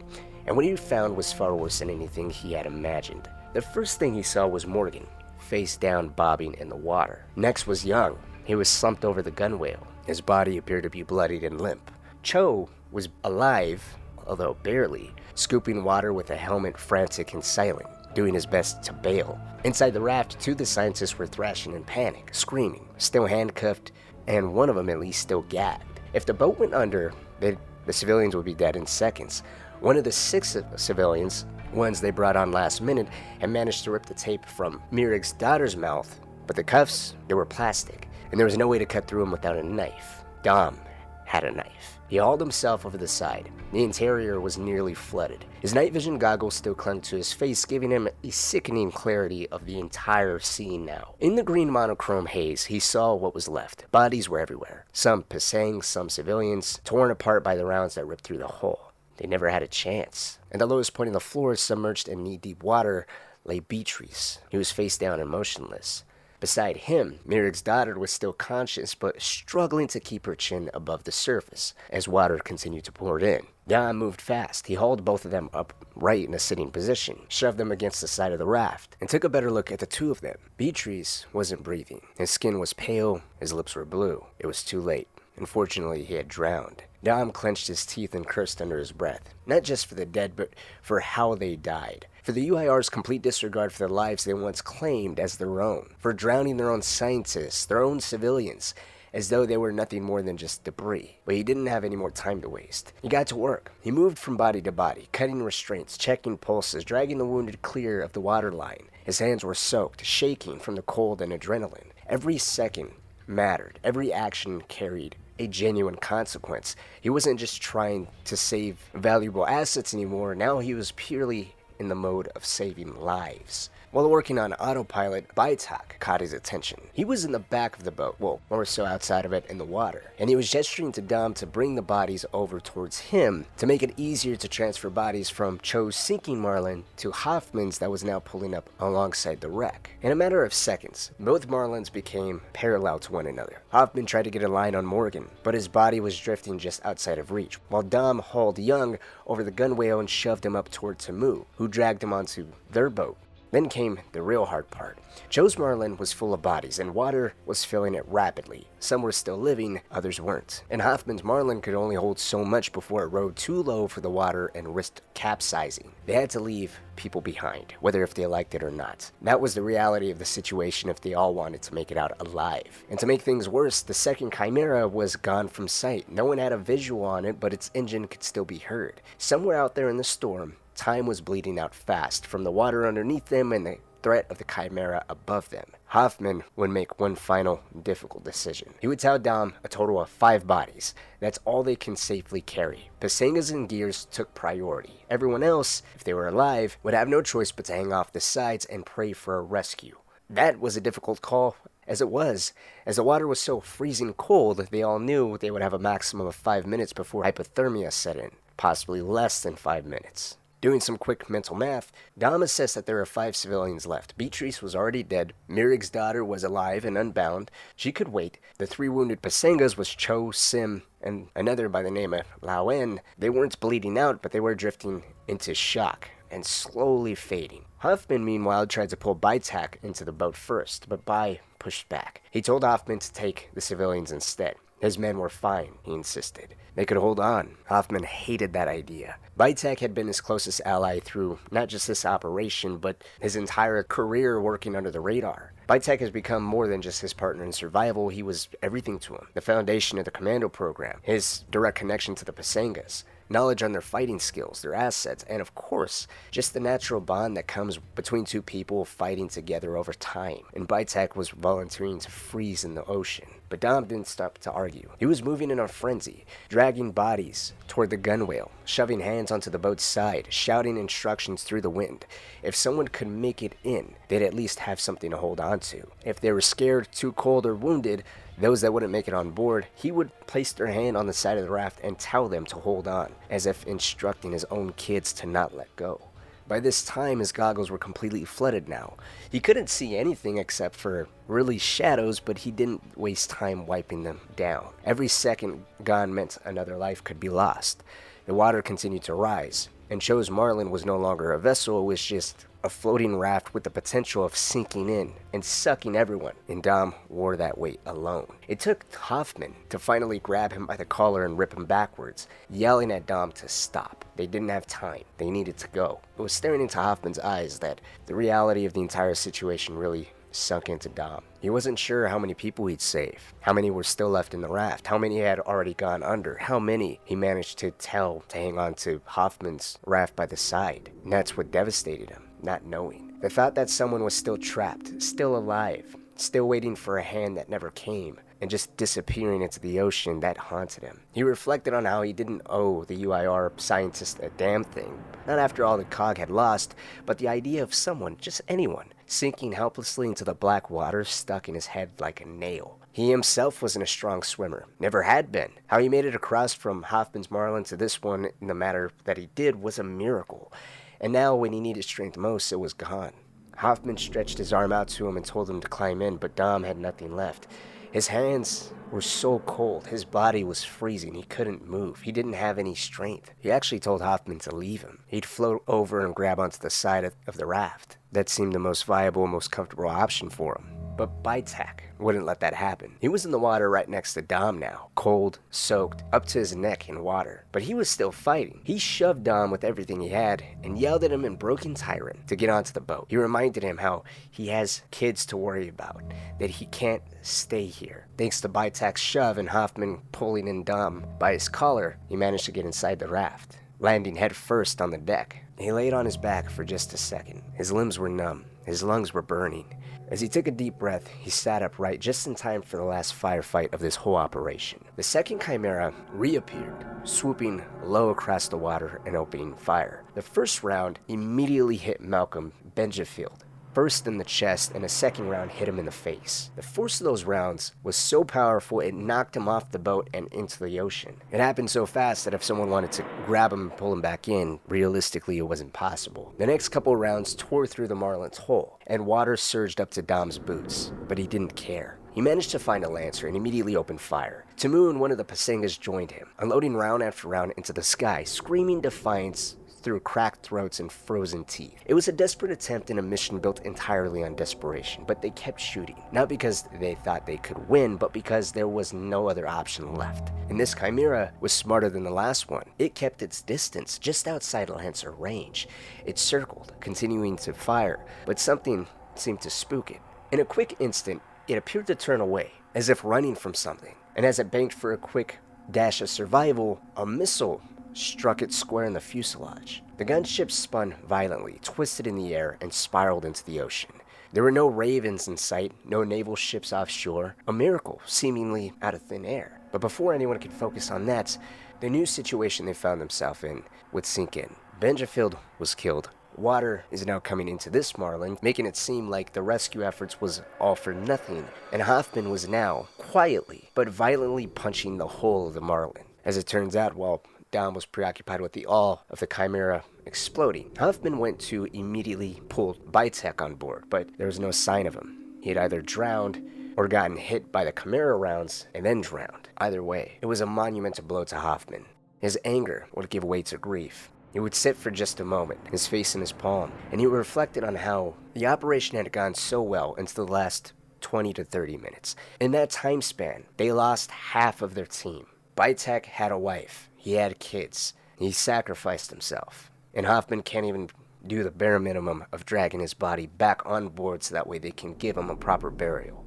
And what he found was far worse than anything he had imagined. The first thing he saw was Morgan, face down, bobbing in the water. Next was Young. He was slumped over the gunwale. His body appeared to be bloodied and limp. Cho was alive, although barely, scooping water with a helmet, frantic and silent, doing his best to bail. Inside the raft, two of the scientists were thrashing in panic, screaming, still handcuffed, and one of them at least still gagged. If the boat went under, the civilians would be dead in seconds. One of the 6 civilians, ones they brought on last minute, had managed to rip the tape from Mirig's daughter's mouth, but the cuffs, they were plastic, and there was no way to cut through them without a knife. Dom had a knife. He hauled himself over the side. The interior was nearly flooded. His night vision goggles still clung to his face, giving him a sickening clarity of the entire scene now. In the green monochrome haze, he saw what was left. Bodies were everywhere. Some Pasang, some civilians, torn apart by the rounds that ripped through the hull. They never had a chance. At the lowest point of the floor, submerged in knee-deep water, lay Beatrice. He was face down and motionless. Beside him, Mirig's daughter was still conscious, but struggling to keep her chin above the surface as water continued to pour in. Dom moved fast. He hauled both of them up right in a sitting position, shoved them against the side of the raft, and took a better look at the two of them. Beatrice wasn't breathing. His skin was pale, his lips were blue. It was too late. Unfortunately, he had drowned. Dom clenched his teeth and cursed under his breath, not just for the dead, but for how they died. For the UIR's complete disregard for the lives they once claimed as their own. For drowning their own scientists, their own civilians, as though they were nothing more than just debris. But he didn't have any more time to waste. He got to work. He moved from body to body, cutting restraints, checking pulses, dragging the wounded clear of the water line. His hands were soaked, shaking from the cold and adrenaline. Every second mattered. Every action carried a genuine consequence. He wasn't just trying to save valuable assets anymore. Now he was purely in the mode of saving lives. While working on autopilot, Baitak caught his attention. He was in the back of the boat, well, more so outside of it in the water, and he was gesturing to Dom to bring the bodies over towards him to make it easier to transfer bodies from Cho's sinking Marlin to Hoffman's that was now pulling up alongside the wreck. In a matter of seconds, both Marlins became parallel to one another. Hoffman tried to get a line on Morgan, but his body was drifting just outside of reach, while Dom hauled Young over the gunwale and shoved him up toward Tamu, who dragged him onto their boat. Then came the real hard part. Cho's Marlin was full of bodies, and water was filling it rapidly. Some were still living, others weren't. And Hoffman's Marlin could only hold so much before it rode too low for the water and risked capsizing. They had to leave people behind, whether if they liked it or not. That was the reality of the situation if they all wanted to make it out alive. And to make things worse, the second Chimera was gone from sight. No one had a visual on it, but its engine could still be heard. Somewhere out there in the storm, time was bleeding out fast from the water underneath them and the threat of the chimera above them. Hoffman would make one final difficult decision. He would tell Dom a total of 5 bodies. That's all they can safely carry. Pasangas and Gears took priority. Everyone else, if they were alive, would have no choice but to hang off the sides and pray for a rescue. That was a difficult call, as it was. As the water was so freezing cold, they all knew they would have a maximum of 5 minutes before hypothermia set in, possibly less than 5 minutes. Doing some quick mental math, Dom assessed that there were 5 civilians left. Beatrice was already dead. Mirig's daughter was alive and unbound. She could wait. The 3 wounded Pasangas was Cho, Sim, and another by the name of Lauen. They weren't bleeding out, but they were drifting into shock and slowly fading. Hoffman, meanwhile, tried to pull Baitak into the boat first, but Bai pushed back. He told Hoffman to take the civilians instead. His men were fine, he insisted. They could hold on. Hoffman hated that idea. Baitak had been his closest ally through not just this operation, but his entire career working under the radar. Baitak has become more than just his partner in survival. He was everything to him. The foundation of the commando program, his direct connection to the Pasangas, knowledge on their fighting skills, their assets, and of course, just the natural bond that comes between 2 people fighting together over time. And Baitak was volunteering to freeze in the ocean. But Dom didn't stop to argue. He was moving in a frenzy, dragging bodies toward the gunwale, shoving hands onto the boat's side, shouting instructions through the wind. If someone could make it in, they'd at least have something to hold on to. If they were scared, too cold, or wounded, those that wouldn't make it on board, he would place their hand on the side of the raft and tell them to hold on, as if instructing his own kids to not let go. By this time, his goggles were completely flooded now. He couldn't see anything except for really shadows, but he didn't waste time wiping them down. Every second gone meant another life could be lost. The water continued to rise, and Cho's Marlin was no longer a vessel, it was just a floating raft with the potential of sinking in and sucking everyone, and Dom wore that weight alone. It took Hoffman to finally grab him by the collar and rip him backwards, yelling at Dom to stop. They didn't have time. They needed to go. It was staring into Hoffman's eyes that the reality of the entire situation really sunk into Dom. He wasn't sure how many people he'd save, how many were still left in the raft, how many had already gone under, how many he managed to tell to hang on to Hoffman's raft by the side. And that's what devastated him, not knowing. The thought that someone was still trapped, still alive, still waiting for a hand that never came, and just disappearing into the ocean, that haunted him. He reflected on how he didn't owe the UIR scientist a damn thing, not after all the COG had lost, but the idea of someone, just anyone, sinking helplessly into the black water stuck in his head like a nail. He himself wasn't a strong swimmer, never had been. How he made it across from Hoffman's Marlin to this one in the matter that he did was a miracle. And now when he needed strength most, it was gone. Hoffman stretched his arm out to him and told him to climb in, but Dom had nothing left. His hands were so cold, his body was freezing, he couldn't move, he didn't have any strength. He actually told Hoffman to leave him. He'd float over and grab onto the side of the raft. That seemed the most viable, most comfortable option for him. But Baitak wouldn't let that happen. He was in the water right next to Dom now, cold, soaked, up to his neck in water. But he was still fighting. He shoved Dom with everything he had and yelled at him in broken tyrant to get onto the boat. He reminded him how he has kids to worry about, that he can't stay here. Thanks to Baitak's shove and Hoffman pulling in Dom by his collar, he managed to get inside the raft, landing head first on the deck. He laid on his back for just a second. His limbs were numb. His lungs were burning. As he took a deep breath, he sat upright just in time for the last firefight of this whole operation. The second Chimera reappeared, swooping low across the water and opening fire. The first round immediately hit Malcolm Benjafield, first in the chest, and a second round hit him in the face. The force of those rounds was so powerful it knocked him off the boat and into the ocean. It happened so fast that if someone wanted to grab him and pull him back in, realistically it was impossible. The next couple rounds tore through the Marlin's hull, and water surged up to Dom's boots, but he didn't care. He managed to find a lancer and immediately opened fire. Tamu and one of the Pasangas joined him, unloading round after round into the sky, screaming defiance through cracked throats and frozen teeth. It was a desperate attempt in a mission built entirely on desperation, but they kept shooting. Not because they thought they could win, but because there was no other option left. And this Chimera was smarter than the last one. It kept its distance just outside Lancer range. It circled, continuing to fire, but something seemed to spook it. In a quick instant, it appeared to turn away, as if running from something. And as it banked for a quick dash of survival, a missile struck it square in the fuselage. The gunship spun violently, twisted in the air, and spiraled into the ocean. There were no Ravens in sight, no naval ships offshore, a miracle seemingly out of thin air. But before anyone could focus on that, the new situation they found themselves in would sink in. Benjafield was killed. Water is now coming into this Marlin, making it seem like the rescue efforts was all for nothing, and Hoffman was now, quietly, but violently punching the hull of the Marlin. As it turns out, while Dom was preoccupied with the awe of the Chimera exploding, Hoffman went to immediately pull Bitek on board, but there was no sign of him. He had either drowned or gotten hit by the Chimera rounds and then drowned. Either way, it was a monumental blow to Hoffman. His anger would give way to grief. He would sit for just a moment, his face in his palm, and he reflected on how the operation had gone so well until the last 20 to 30 minutes. In that time span, they lost half of their team. Bitek had a wife. He had kids. He sacrificed himself. And Hoffman can't even do the bare minimum of dragging his body back on board so that way they can give him a proper burial.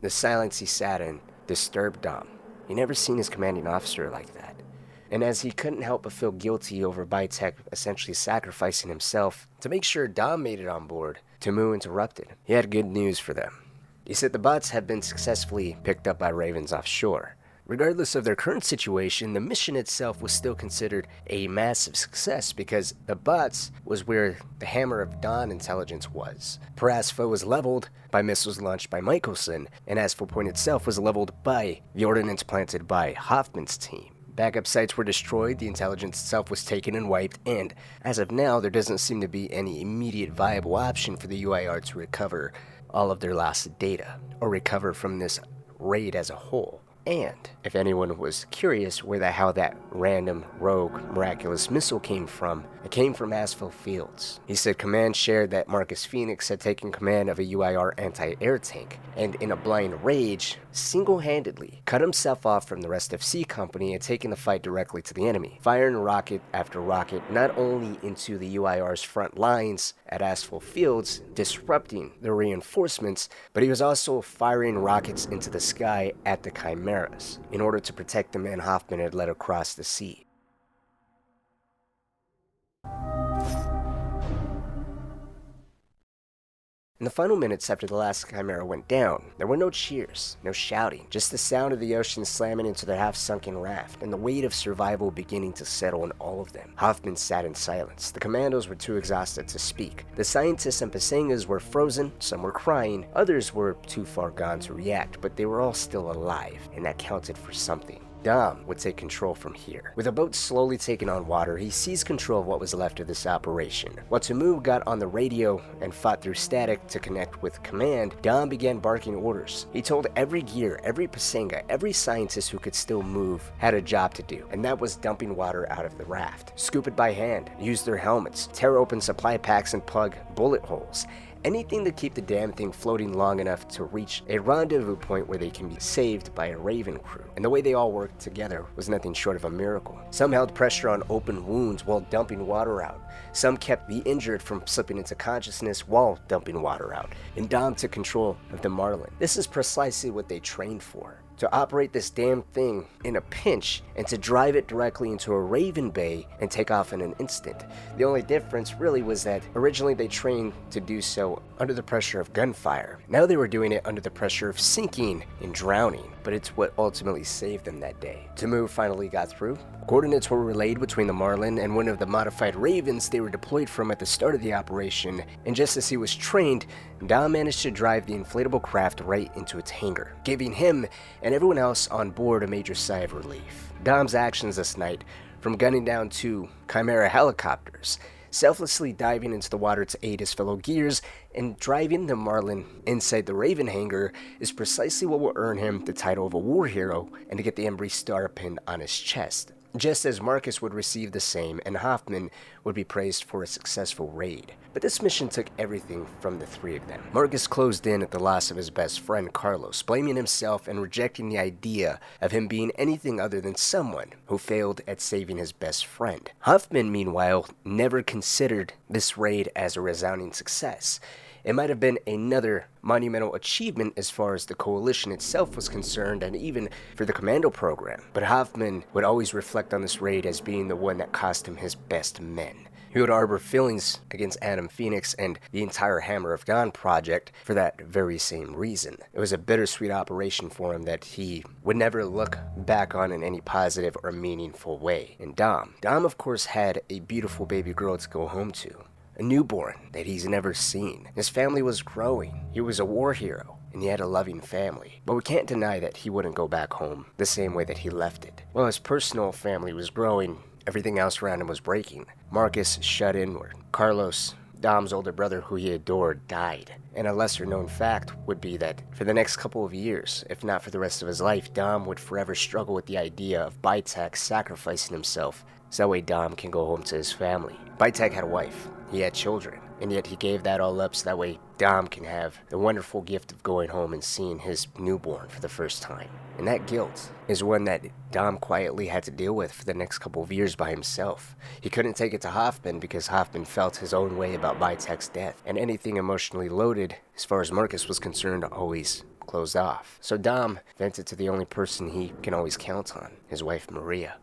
The silence he sat in disturbed Dom. He never seen his commanding officer like that. And as he couldn't help but feel guilty over Bitek essentially sacrificing himself to make sure Dom made it on board, Tamu interrupted. He had good news for them. He said the bots had been successfully picked up by Ravens offshore. Regardless of their current situation, the mission itself was still considered a massive success because the bots was where the Hammer of Dawn intelligence was. Aspho was leveled by missiles launched by Michelson, and Aspho Point itself was leveled by the ordnance planted by Hoffman's team. Backup sites were destroyed, the intelligence itself was taken and wiped, and as of now, there doesn't seem to be any immediate viable option for the UIR to recover all of their lost data, or recover from this raid as a whole. And if anyone was curious how that random, rogue, miraculous missile came from, it came from Aspho Fields. He said command shared that Marcus Fenix had taken command of a UIR anti-air tank, and in a blind rage, single-handedly cut himself off from the rest of C Company and taken the fight directly to the enemy, firing rocket after rocket not only into the UIR's front lines at Aspho Fields, disrupting the reinforcements, but he was also firing rockets into the sky at the Chimeras in order to protect the men Hoffman had led across the sea. In the final minutes after the last Chimera went down, there were no cheers, no shouting, just the sound of the ocean slamming into their half-sunken raft, and the weight of survival beginning to settle on all of them. Hoffman sat in silence. The commandos were too exhausted to speak. The scientists and Pasangas were frozen, some were crying, others were too far gone to react, but they were all still alive, and that counted for something. Dom would take control from here. With the boat slowly taking on water, he seized control of what was left of this operation. While Tamu got on the radio and fought through static to connect with command, Dom began barking orders. He told every gear, every Pasanga, every scientist who could still move had a job to do, and that was dumping water out of the raft. Scoop it by hand, use their helmets, tear open supply packs and plug bullet holes. Anything to keep the damn thing floating long enough to reach a rendezvous point where they can be saved by a Raven crew. And the way they all worked together was nothing short of a miracle. Some held pressure on open wounds while dumping water out. Some kept the injured from slipping into consciousness while dumping water out. And Dom took control of the Marlin. This is precisely what they trained for. To operate this damn thing in a pinch and to drive it directly into a Raven Bay and take off in an instant. The only difference really was that originally they trained to do so under the pressure of gunfire. Now they were doing it under the pressure of sinking and drowning, but it's what ultimately saved them that day. Tamu finally got through. Coordinates were relayed between the Marlin and one of the modified Ravens they were deployed from at the start of the operation, and just as he was trained, Dom managed to drive the inflatable craft right into its hangar, giving him and everyone else on board a major sigh of relief. Dom's actions this night, from gunning down 2 Chimera helicopters, selflessly diving into the water to aid his fellow gears, and driving the Marlin inside the Raven hangar is precisely what will earn him the title of a war hero and to get the Embry Star pinned on his chest. Just as Marcus would receive the same, and Hoffman would be praised for a successful raid. But this mission took everything from the three of them. Marcus closed in at the loss of his best friend Carlos, blaming himself and rejecting the idea of him being anything other than someone who failed at saving his best friend. Hoffman, meanwhile, never considered this raid as a resounding success. It might have been another monumental achievement as far as the coalition itself was concerned, and even for the commando program, but Hoffman would always reflect on this raid as being the one that cost him his best men. He would harbor feelings against Fenix and the entire Hammer of God project for that very same reason. It was a bittersweet operation for him that he would never look back on in any positive or meaningful way. And Dom of course had a beautiful baby girl to go home to, a newborn that he's never seen. His family was growing. He was a war hero, and he had a loving family. But we can't deny that he wouldn't go back home the same way that he left it. While his personal family was growing, everything else around him was breaking. Marcus shut in, where Carlos, Dom's older brother who he adored, died. And a lesser known fact would be that for the next couple of years, if not for the rest of his life, Dom would forever struggle with the idea of Bitek sacrificing himself so that way Dom can go home to his family. Bitek had a wife, he had children, and yet he gave that all up so that way Dom can have the wonderful gift of going home and seeing his newborn for the first time. And that guilt is one that Dom quietly had to deal with for the next couple of years by himself. He couldn't take it to Hoffman because Hoffman felt his own way about Bitek's death, and anything emotionally loaded, as far as Marcus was concerned, always closed off. So Dom vented to the only person he can always count on, his wife Maria.